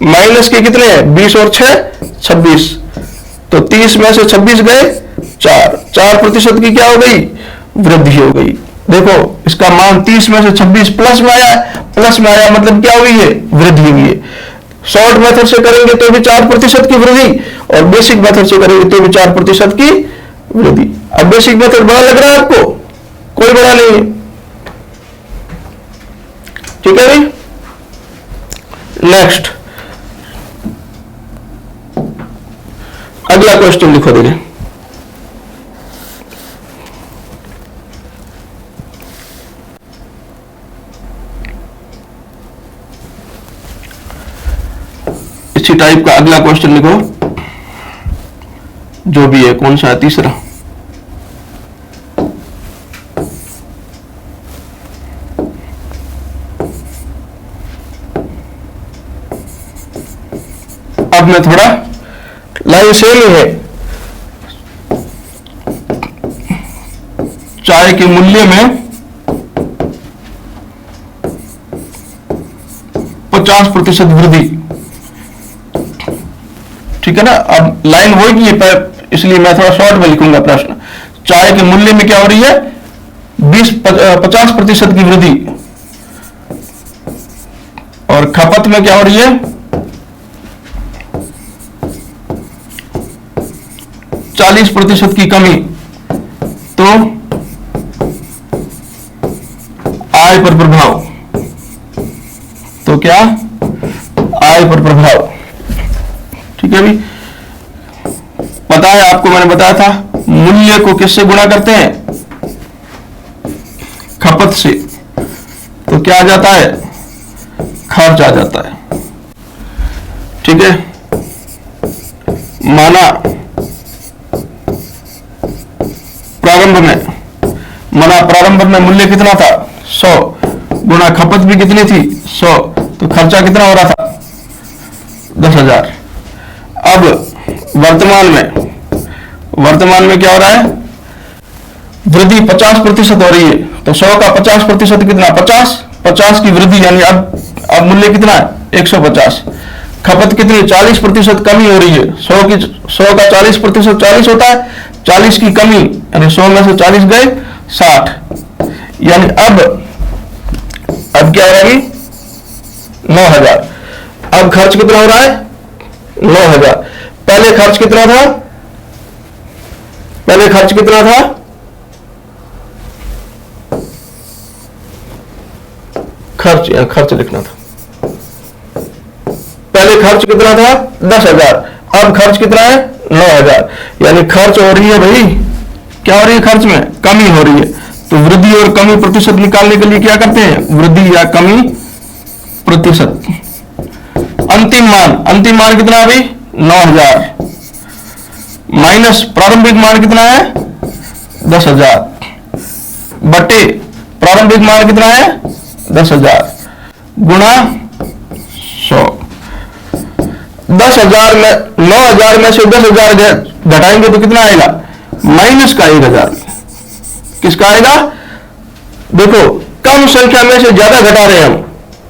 माइनस के कितने हैं 20 और 6 26, तो 30 में से 26 गए 4% की क्या हो गई वृद्धि हो गई। देखो इसका मान 30 में से 26 प्लस में आया, प्लस में आया मतलब क्या हुई है, वृद्धि हुई है। शॉर्ट मेथड से करेंगे तो भी 4% की वृद्धि, और बेसिक मेथड से करेंगे तो भी 4% की वृद्धि। अब बेसिक मेथड बड़ा लग रहा है आपको, कोई बड़ा नहीं है, ठीक है भाई। नेक्स्ट अगला क्वेश्चन लिखो देखिए, इसी टाइप का अगला क्वेश्चन लिखो, जो भी है, कौन सा है, तीसरा। अब मैं थोड़ा लाइन सेम ही है, चाय के मूल्य में 50% वृद्धि, ठीक है ना। अब लाइन वही की है, इसलिए मैं थोड़ा शॉर्ट में लिखूंगा प्रश्न। चाय के मूल्य में क्या हो रही है, 50% की वृद्धि, और खपत में क्या हो रही है, 40% की कमी। तो आय पर प्रभाव, तो क्या, आय पर प्रभाव, ठीक है भी। पता है आपको, मैंने बताया था मूल्य को किससे गुणा करते हैं, खपत से, तो क्या आ जाता है, खर्च आ जाता है, ठीक है। माना प्रारंभ में मूल्य कितना था, 100, गुणा खपत भी कितनी थी, 100, तो खर्चा कितना हो रहा था, 10,000। अब वर्तमान में क्या हो रहा है, वृद्धि 50% हो रही है, तो 100 का 50% कितना, 50 की वृद्धि, यानी अब मूल्य कितना है, 150। खपत कितनी, 40% कमी हो रही है, 100 का 40% 40 होता है, 40 की कमी, यानी 100 में से 40 गए 60, यानी अब क्या हो रहा है, 9,000। अब खर्च कितना हो रहा है, 9,000। पहले खर्च कितना था, खर्च लिखना था, पहले खर्च कितना था, 10,000, अब खर्च कितना है, 9,000, यानी खर्च हो रही है भाई, क्या हो रही है, खर्च में कमी हो रही है। तो वृद्धि और कमी प्रतिशत निकालने के लिए क्या करते हैं, वृद्धि या कमी प्रतिशत। अंतिम मान कितना है भाई, 9,000, माइनस प्रारंभिक मान कितना है, 10,000, बटे प्रारंभिक मान कितना है, 10,000, गुणा 100। 10,000 में 9,000 में से 10,000 घटाएंगे तो कितना आएगा, माइनस का 1,000। किसका आएगा, देखो कम संख्या में से ज्यादा घटा रहे हैं हम,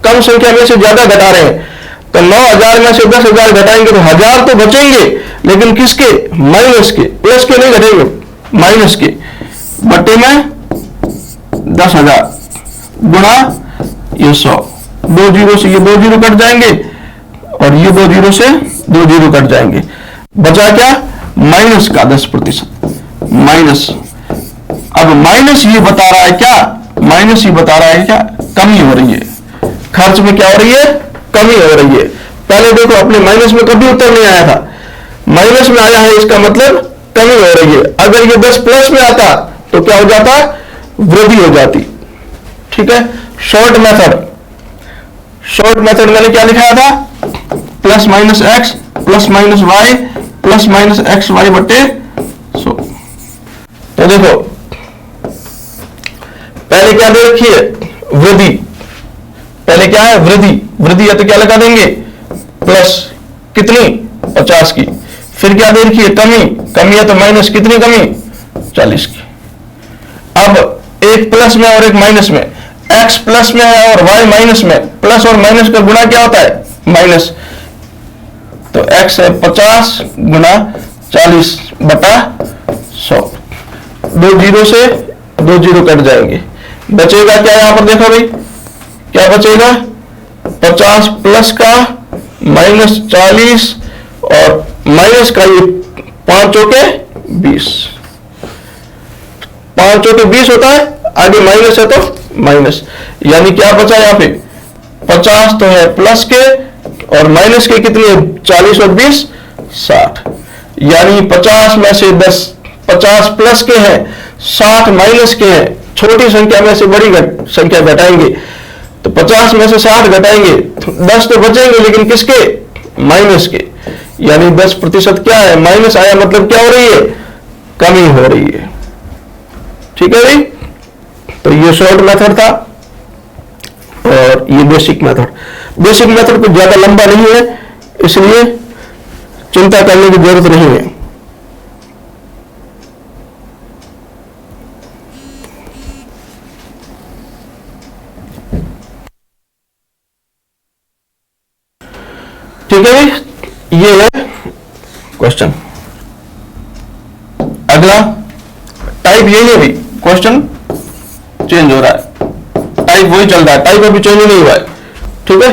कम संख्या में से ज्यादा घटा रहे हैं, तो 9,000 में से 10,000 घटाएंगे तो 1,000 तो बचेंगे, लेकिन किसके, माइनस के, प्लस के नहीं घटेंगे, माइनस के, बटे में 10,000 गुणा ये 100। 2 जीरो से ये 2 जीरो कट जाएंगे, और ये 2 जीरो से 2 जीरो कट जाएंगे, बचा क्या, माइनस का 10%, माइनस। अब माइनस ये बता रहा है क्या, कमी हो रही है, खर्च में क्या हो रही है, कमी हो रही है। पहले देखो अपने माइनस में कभी उत्तर नहीं आया था, माइनस में आया है, इसका मतलब कमी हो रही है। अगर ये 10 प्लस में आता तो क्या हो जाता, वृद्धि हो जाती, ठीक है। शॉर्ट मेथड मैंने क्या लिखाया था, plus minus X plus minus Y plus minus X Y बटे 100। तो देखो पहले क्या दे रखी है, वृद्धि, पहले क्या है, वृद्धि है तो क्या लगा देंगे, प्लस कितनी, 50 की। फिर क्या दे रखी है, कमी है तो माइनस कितनी कमी, 40 की। अब एक प्लस में और एक माइनस में, x प्लस में है और y माइनस में, प्लस और माइनस का गुणा क्या होता है, माइनस। तो x है 50 गुना 40 बटा 100। 2 जीरो से 2 जीरो कट जाएंगे, बचेगा क्या यहां पर, देखो भाई क्या बचेगा, 50 प्लस का माइनस 40 और माइनस का ये 5 चौके 20, 5 चौके 20 होता है, आगे माइनस है तो माइनस, यानी क्या बचा यहां पे, 50 तो है प्लस के और माइनस के कितने, 40 और 20 60, यानी 50 में से 50 प्लस के हैं, 60 माइनस के हैं, छोटी संख्या में से बड़ी संख्या घटाएंगे, तो 50 में से 60 घटाएंगे 10 तो बचेंगे, लेकिन किसके, माइनस के, यानी 10% क्या है, माइनस आया, मतलब क्या हो रही है, कमी हो रही है। ठीक है भाई, तो ये शॉर्ट मेथड था और ये बेसिक मेथड। बेसिक मेथड कुछ ज्यादा लंबा नहीं है, इसलिए चिंता करने की जरूरत नहीं है। ठीक है भाई, ये है क्वेश्चन। अगला टाइप यही है भाई, क्वेश्चन चेंज हो रहा है, टाइप वही चल रहा है, टाइप अभी चेंज नहीं हुआ है। ठीक है,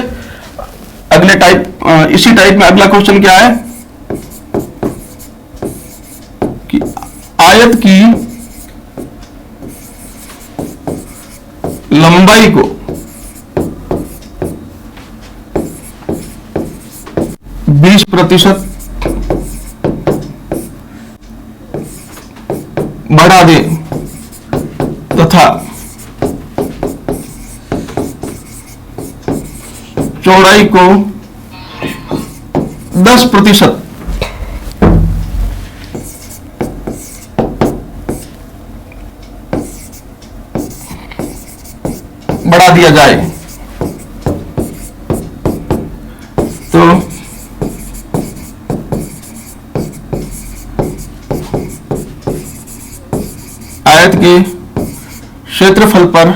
अगले टाइप, इसी टाइप में अगला क्वेश्चन क्या है कि आयत की लंबाई को 20% बढ़ा दे तथा चौड़ाई को 10% बढ़ा दिया जाए तो आयत के क्षेत्रफल पर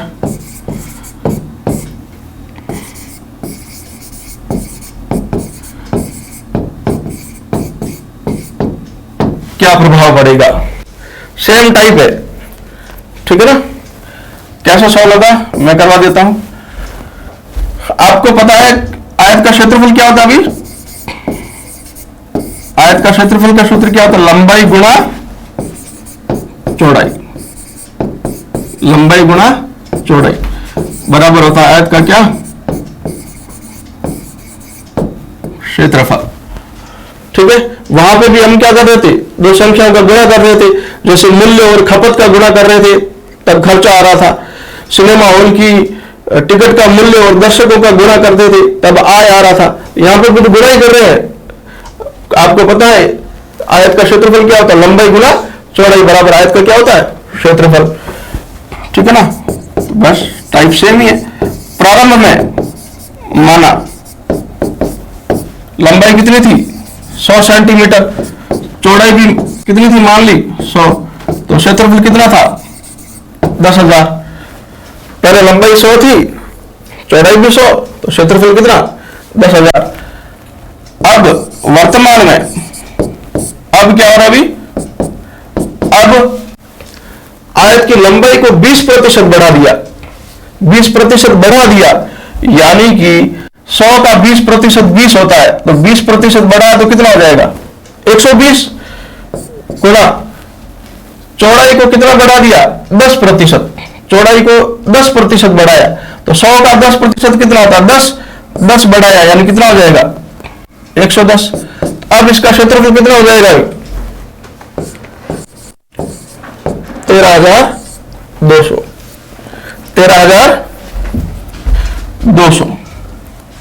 क्या प्रभाव पड़ेगा। सेम टाइप है, ठीक है ना। कैसा सॉल्व होगा मैं करवा देता हूं। आपको पता है आयत का क्षेत्रफल क्या होता है अभी, आयत का क्षेत्रफल का सूत्र क्या होता है, लंबाई गुणा चौड़ाई, लंबाई गुणा चौड़ाई बराबर होता है आयत का क्या, क्षेत्रफल। ठीक है, वहां पे भी हम क्या कर रहे थे, दो संख्याओं का गुणा कर रहे थे, जैसे मूल्य और खपत का गुणा कर रहे थे तब खर्चा आ रहा था, सिनेमा हॉल की टिकट का मूल्य और दर्शकों का गुणा करते थे तब आय आ रहा था। यहां पे भी तो गुणा ही कर रहे हैं। आपको पता है आयत का क्षेत्रफल क्या होता है, लंबाई गुणा चौड़ाई बराबर आयत का क्या होता है, क्षेत्रफल। ठीक है ना, बस टाइप सेम ही है। प्रारंभ में माना लंबाई कितनी थी 100 सेंटीमीटर, चौड़ाई भी कितनी थी मान ली 100, तो क्षेत्रफल कितना था 10,000। पहले लंबाई 100 थी, चौड़ाई भी 100, तो क्षेत्रफल कितना 10,000। अब वर्तमान में अब क्या हो रहा है अभी, अब आयत की लंबाई को 20% बढ़ा दिया, 20% बढ़ा दिया, यानी कि 100 का 20% 20 होता है, तो 20% बढ़ाया तो कितना हो जाएगा 120 गुणा चौड़ाई को कितना बढ़ा दिया 10%, चौड़ाई को 10% बढ़ाया, तो 100 का 10% कितना होता है 10, 10 बढ़ाया यानी कितना हो जाएगा 110। अब इसका क्षेत्रफल कितना हो जाएगा 13,200, 13,200।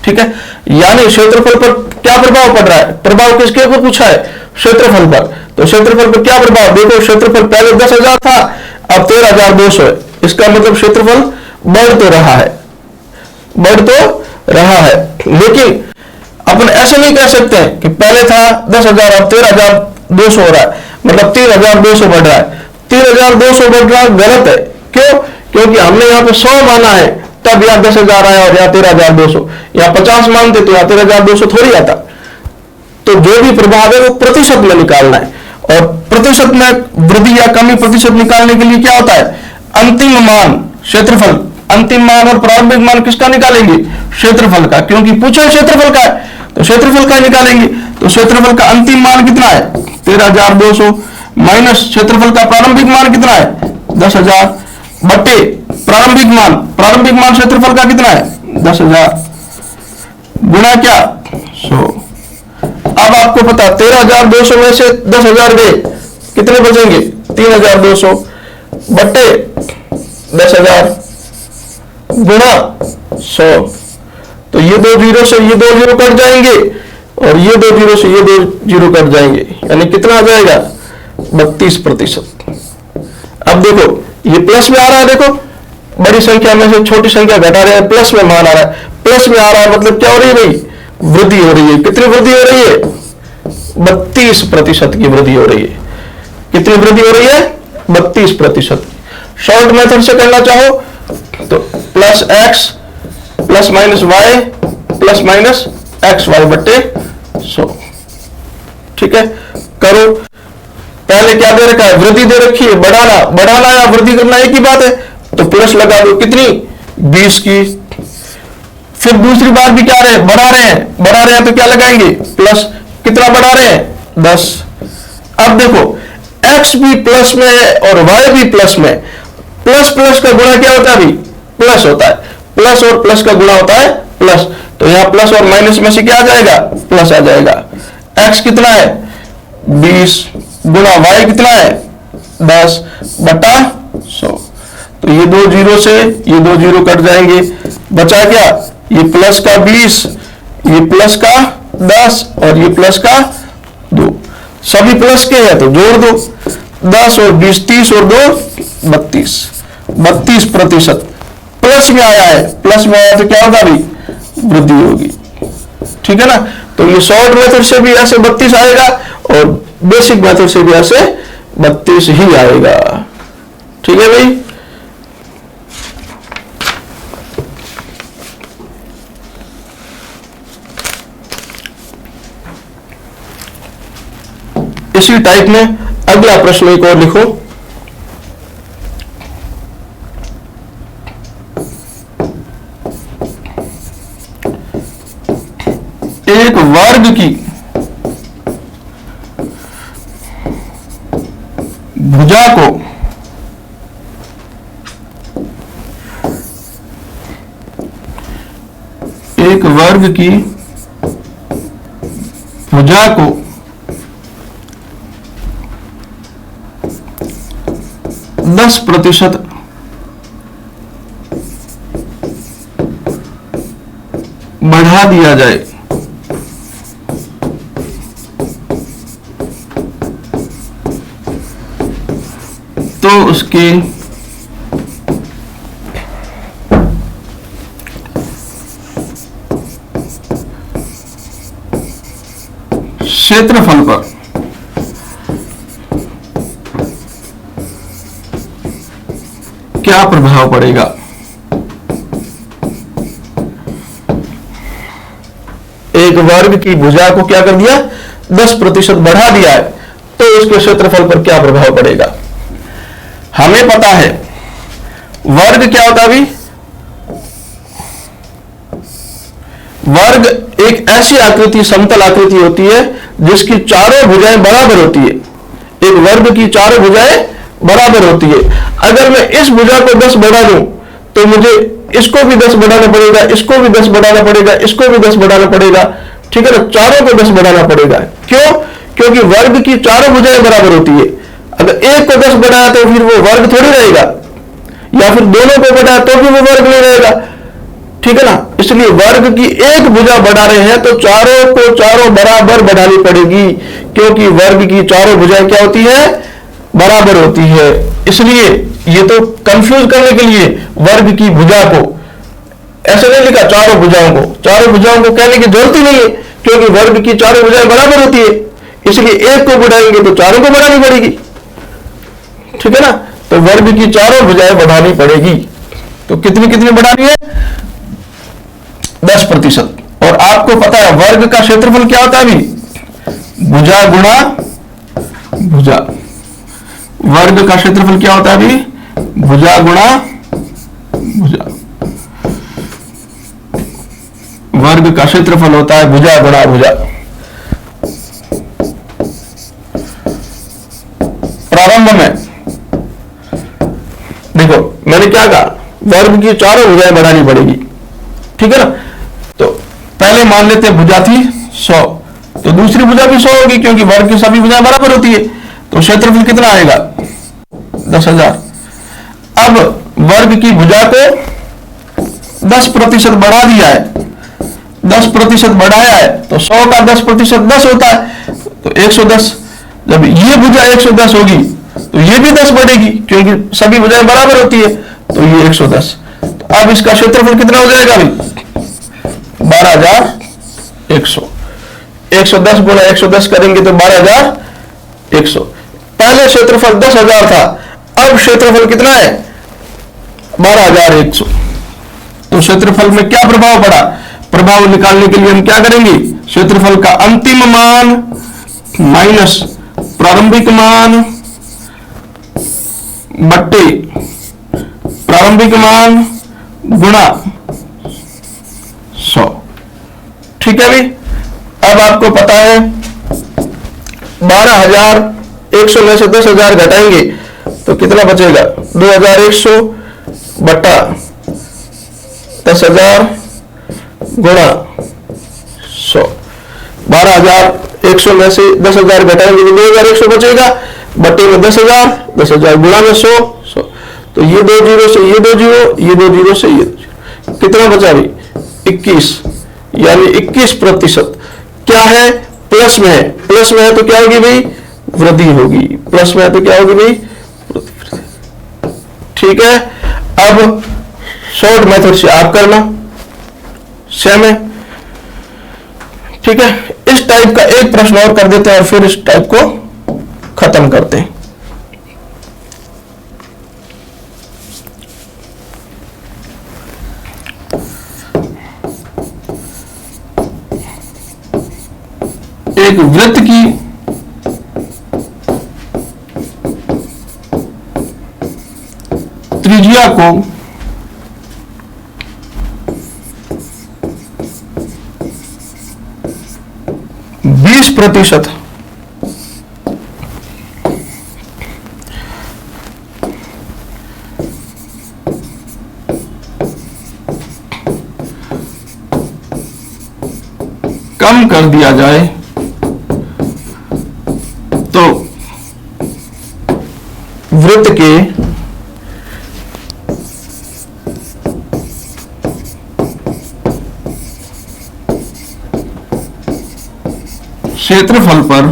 ठीक है, यानी क्षेत्रफल पर क्या प्रभाव पड़ रहा है, प्रभाव किसके ऊपर पूछा है, क्षेत्रफल पर। तो क्षेत्रफल पर क्या प्रभाव, देखो क्षेत्रफल पहले 10,000 था, अब 13,200 है, इसका मतलब क्षेत्रफल बढ़ तो रहा है, बढ़ तो रहा है। लेकिन अपन ऐसे नहीं कह सकते हैं कि पहले था 10,000 अब 13,200 हो रहा है, मतलब 3,200 बढ़ रहा है। 3,200 बढ़ रहा गलत है, क्यों, क्योंकि हमने यहाँ पे 100 माना है तब यहाँ 10,000 आया और यहाँ 13,200, यहाँ 50 मानते तो यहाँ 13,200 थोड़ी आता। तो जो भी प्रभाव है वो प्रतिशत में निकालना है, और प्रतिशत में वृद्धि या कमी प्रतिशत निकालने के लिए क्या होता है, अंतिम मान क्षेत्रफल, अंतिम मान और प्रारंभिक मान किसका निकालेंगे? क्षेत्रफल का, क्योंकि पूछा क्षेत्रफल का है तो क्षेत्रफल का निकालेंगे। तो क्षेत्रफल का अंतिम मान कितना है? 13,200 माइनस क्षेत्रफल का प्रारंभिक मान कितना है? 10,000 बटे प्रारंभिक मान क्षेत्रफल का कितना है? 10,000 गुणा क्या? 100। अब आपको पता 13,200 में से 10,000 गए, कितने बचेंगे? 3,200 बटे 10,000 गुणा 100। तो ये 2 जीरो से ये 2 जीरो कट जाएंगे और ये 2 जीरो से ये 2 जीरो कट जाएंगे, यानी कितना आ जाएगा? 32%। अब देखो ये प्लस में आ रहा है, देखो बड़ी संख्या में से छोटी संख्या घटा रहे हैं, प्लस में मान आ रहा है, प्लस में आ रहा है मतलब क्या हो रही है भाई? वृद्धि हो रही है। कितनी वृद्धि हो रही है? 32% की वृद्धि हो रही है। कितनी वृद्धि हो रही है? 32%। शॉर्ट मेथड से करना चाहो तो plus X plus minus Y plus minus X Y बट्टे 100। ठीक है, करो। पहले क्या दे रखा है? वृद्धि दे रखी है, बढ़ाना या वृद्धि करना एक ही बात है, तो प्लस लगा दो। कितनी? 20 की। फिर दूसरी बार भी क्या रहे? बढ़ा रहे हैं तो क्या लगाएंगे? प्लस। कितना बढ़ा रहे हैं? 10। अब देखो x भी प्लस में है और y भी प्लस में। प्लस प्लस का गुणा क्या होता है अभी? प्लस होता है। प्लस और प्लस का गुणा होता है प्लस। तो यहां प्लस और माइनस में से क्या आ जाएगा? प्लस आ जाएगा। x कितना है? 20 गुणा y कितना है? 10 बटा 100। तो ये 2 जीरो से ये 2 जीरो कट जाएंगे, बचा क्या? ये प्लस का 20, ये प्लस का 10 और ये प्लस का 2। सभी प्लस के हैं तो जोड़ दो। 10 और 20 30 और 2 32%। प्लस में आया है, प्लस में आया तो क्या होगा अभी? वृद्धि होगी। ठीक है ना? तो ये शॉर्ट मेथड से भी ऐसे 32 आएगा और बेसिक मेथड से भी ऐसे 32 ही आएगा। ठीक है भाई? इसी टाइप में अगला प्रश्न एक और लिखो। एक वर्ग की भुजा को एक वर्ग की भुजा को 10% बढ़ा दिया जाए तो उसके क्षेत्रफल पर क्या प्रभाव पड़ेगा? एक वर्ग की भुजा को क्या कर दिया? 10% बढ़ा दिया है तो उसके क्षेत्रफल पर क्या प्रभाव पड़ेगा? हमें पता है वर्ग क्या होता है अभी? वर्ग एक ऐसी आकृति, समतल आकृति होती है जिसकी चारों भुजाएं बराबर होती है। एक वर्ग की चारों भुजाएं बराबर होती है। अगर मैं इस भुजा को 10 बढ़ा दूं तो मुझे इसको भी 10 बढ़ाना पड़ेगा, इसको भी 10 बढ़ाना पड़ेगा, इसको भी 10 बढ़ाना पड़ेगा। ठीक है ना? चारों को 10 बढ़ाना पड़ेगा। क्यों? क्योंकि वर्ग की चारों भुजाएं बराबर होती है। अगर एक को 10 बढ़ाया तो फिर वो वर्ग थोड़ी रहेगा, या फिर दोनों को बढ़ाया तो भी वो वर्ग नहीं रहेगा। ठीक है ना? इसलिए वर्ग की एक भुजा बढ़ा रहे हैं तो चारों को चारों बराबर बढ़ानी पड़ेगी, क्योंकि वर्ग की चारों भुजाएं क्या होती है? बराबर होती है। इसलिए ये तो कंफ्यूज करने के लिए वर्ग की भुजा को ऐसे नहीं लिखा, चारों भुजाओं को कहने की जरूरत ही नहीं है, क्योंकि वर्ग की चारों भुजाएं बराबर होती है। इसलिए एक को बढ़ाएंगे तो चारों को बढ़ानी पड़ेगी। ठीक है ना? तो वर्ग की चारों भुजाएं बढ़ानी पड़ेगी। तो कितनी कितनी बढ़ानी है? 10%। और आपको पता है वर्ग का क्षेत्रफल क्या होता है अभी? भुजा गुणा भुजा। वर्ग का क्षेत्रफल क्या होता है अभी? भुजा गुणा भुजा। वर्ग का क्षेत्रफल होता है भुजा गुणा भुजा। प्रारंभ में देखो मैंने क्या कहा, वर्ग की चारों भुजाएं बढ़ानी पड़ेगी, ठीक है ना। तो पहले मान लेते हैं भुजा थी 100, तो दूसरी भुजा भी 100 होगी क्योंकि वर्ग की सभी भुजाएं बराबर होती है। तो क्षेत्रफल कितना आएगा 10,000। अब वर्ग की भुजा को 10% बढ़ा दिया है, 10% बढ़ाया है, तो 100 का 10% 10 होता है, तो 110। जब ये भुजा 110 होगी तो ये भी 10 बढ़ेगी क्योंकि सभी भुजाएं बराबर होती है, तो ये 110। तो अब इसका क्षेत्रफल कितना हो जाएगा भाई 12,100। 110 गुणा 110 करेंगे तो 12,100। पहले क्षेत्रफल 10,000 था, अब क्षेत्रफल कितना है 12,100। तो क्षेत्रफल में क्या प्रभाव पड़ा, प्रभाव निकालने के लिए हम क्या करेंगे, क्षेत्रफल का अंतिम मान माइनस प्रारंभिक मान बट्टे प्रारंभिक मान गुणा 100। ठीक है भाई। अब आपको पता है 12,100 में से 10,000 घटाएंगे तो कितना बचेगा 2,100 बटा 10,000 गुणा 100। 12,100 में से 10,000 घटाएंगे तो 2,100 बचेगा, बटे में 10,000, 10,000 गुणा में 100, 100। तो ये 2 जीरो से ये 2 जीरो, ये 2 जीरो से ये 2 जीरो, कितना बचा भाई 21, यानी 21%। क्या है प्लस में है, प्लस में है तो क्या होगी भाई वृद्धि होगी, प्लस में है तो क्या होगी भाई वृद्धि। ठीक है। अब शॉर्ट मेथड से आप करना सेम है, ठीक है। इस टाइप का एक प्रश्न और कर देते हैं और फिर इस टाइप को खत्म करते हैं। एक वृत्त की त्रिज्या को %20 कम कर दिया जाए तो वृत्त के क्षेत्रफल पर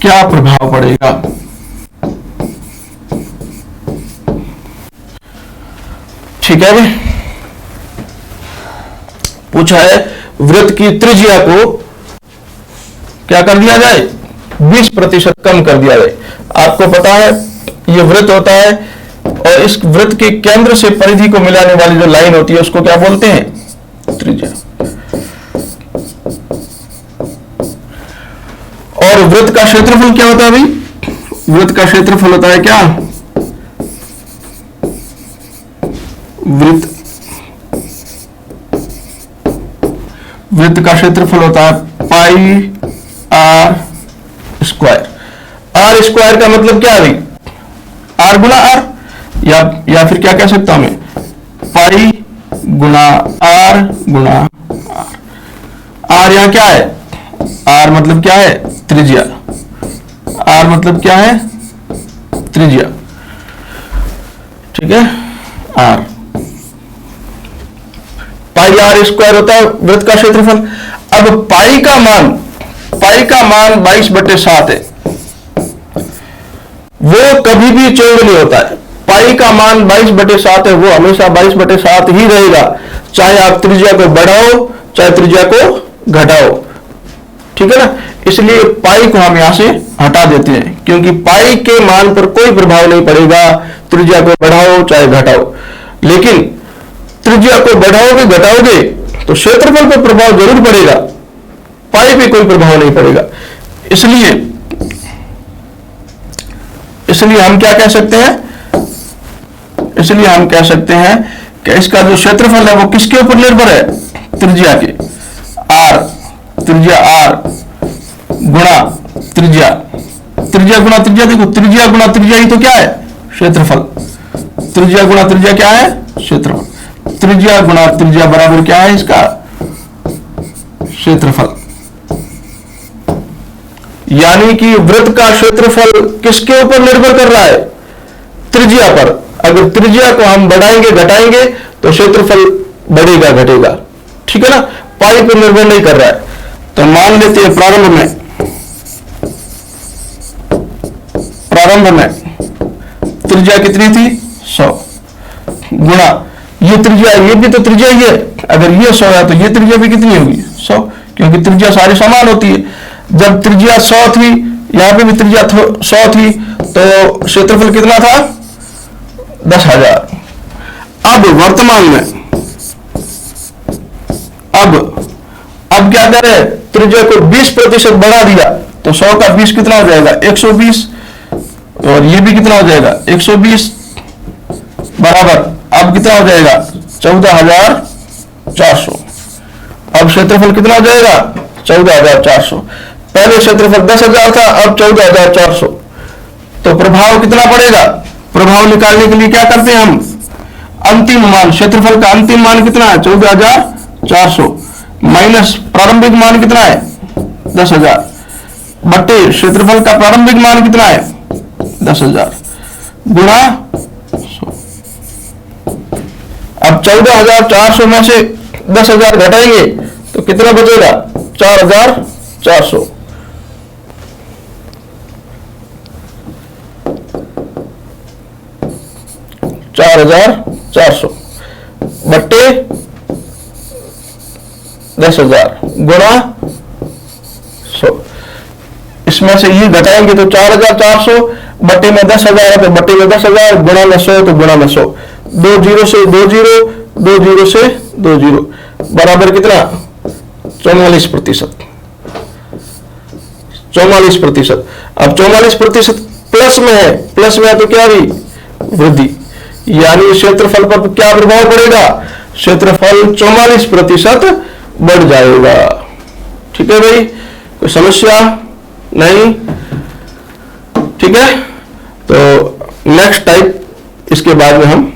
क्या प्रभाव पड़ेगा। ठीक है भाई। पूछा है वृत्त की त्रिज्या को क्या कर दिया जाए 20% कम कर दिया जाए। आपको पता है ये वृत्त होता है और इस वृत्त के केंद्र से परिधि को मिलाने वाली जो लाइन होती है उसको क्या बोलते हैं त्रिज्या। और वृत्त का क्षेत्रफल क्या होता है भाई, वृत्त का क्षेत्रफल होता है क्या वृत्त का क्षेत्रफल होता है पाई आर स्क्वायर। आर स्क्वायर का मतलब क्या है भाई आर गुना आर, या फिर क्या कह सकता हूं मैं पाई गुना आर गुना आर। आर यहां क्या है, आर मतलब क्या है त्रिज्या, आर मतलब क्या है त्रिज्या। ठीक है। आर पाई आर स्क्वायर होता है वृत्त का क्षेत्रफल। अब पाई का मान 22/7 है, वो कभी भी चेंज नहीं होता है। पाई का मान 22/7 है, वो हमेशा 22/7 ही रहेगा, चाहे आप त्रिज्या को बढ़ाओ चाहे त्रिज्या को घटाओ। ठीक है ना। इसलिए पाई को हम यहां से हटा देते हैं क्योंकि पाई के मान पर कोई प्रभाव नहीं पड़ेगा, त्रिज्या को बढ़ाओ चाहे घटाओ। लेकिन त्रिज्या को बढ़ाओगे घटाओगे तो क्षेत्रफल पर प्रभाव जरूर पड़ेगा, पाई पे कोई प्रभाव नहीं पड़ेगा। इसलिए हम क्या कह सकते हैं इसलिए हम कह सकते हैं कि इसका जो क्षेत्रफल है वो किसके ऊपर निर्भर है, त्रिज्या के। आर, त्रिज्या आर गुणा त्रिज्या, त्रिज्या गुणा त्रिज्या, देखो त्रिज्या गुणा त्रिज्या ही तो क्या है, क्षेत्रफल। त्रिज्या गुणा त्रिज्या क्या है, क्षेत्रफल। त्रिज्या गुणा त्रिज्या बराबर क्या है इसका, क्षेत्रफल। यानी कि वृत्त का क्षेत्रफल किसके ऊपर निर्भर कर रहा है, त्रिज्या पर। अगर त्रिज्या को हम बढ़ाएंगे घटाएंगे तो क्षेत्रफल बढ़ेगा घटेगा, ठीक है ना, पाई पर निर्भर नहीं कर रहा है। तो मान लेते हैं प्रारंभ में त्रिज्या कितनी थी, 100 गुणा ये त्रिज्या, ये भी तो त्रिज्या ही है, अगर ये 100 है तो ये त्रिज्या भी कितनी होगी, 100, क्योंकि त्रिज्या सारी समान होती है। जब त्रिज्या 100 थी, यहां पे भी त्रिज्या 100 थी, तो क्षेत्रफल कितना था, 10,000। अब वर्तमान में अब क्या करें, त्रिज्या को 20% बढ़ा दिया तो 100 का 20 कितना हो जाएगा, 120, और ये भी कितना हो जाएगा, 120 बराबर अब कितना हो जाएगा, 14,400। अब क्षेत्रफल कितना हो जाएगा, 14,400। पहले क्षेत्रफल 10,000 था, अब 14,400। तो प्रभाव कितना पड़ेगा, प्रभाव निकालने के लिए क्या करते हैं हम, अंतिम मान, क्षेत्रफल का अंतिम मान कितना है, 14,400 माइनस प्रारंभिक मान कितना है, 10,000 बटे क्षेत्रफल का प्रारंभिक मान कितना है, 10,000 गुणा 100। अब 14,400 में से 10,000 घटाएंगे तो कितना बचेगा, 4,400। बट्टे 10,000 गुणा 100। इसमें से ये घटाएंगे तो 4,400 बट्टे में 10,000 है तो बट्टे में 10,000 गुणा में 100 तो गुणा में 100। 2 जीरो से 2 जीरो, 2 जीरो से 2 जीरो बराबर कितना, 44%। 44%। अब 44% प्लस में है, प्लस में है तो क्या हुई, वृद्धि। यानी क्षेत्रफल पर क्या प्रभाव पड़ेगा, क्षेत्रफल 44% बढ़ जाएगा। ठीक है भाई, कोई समस्या नहीं, ठीक है। तो नेक्स्ट टाइप इसके बाद में हम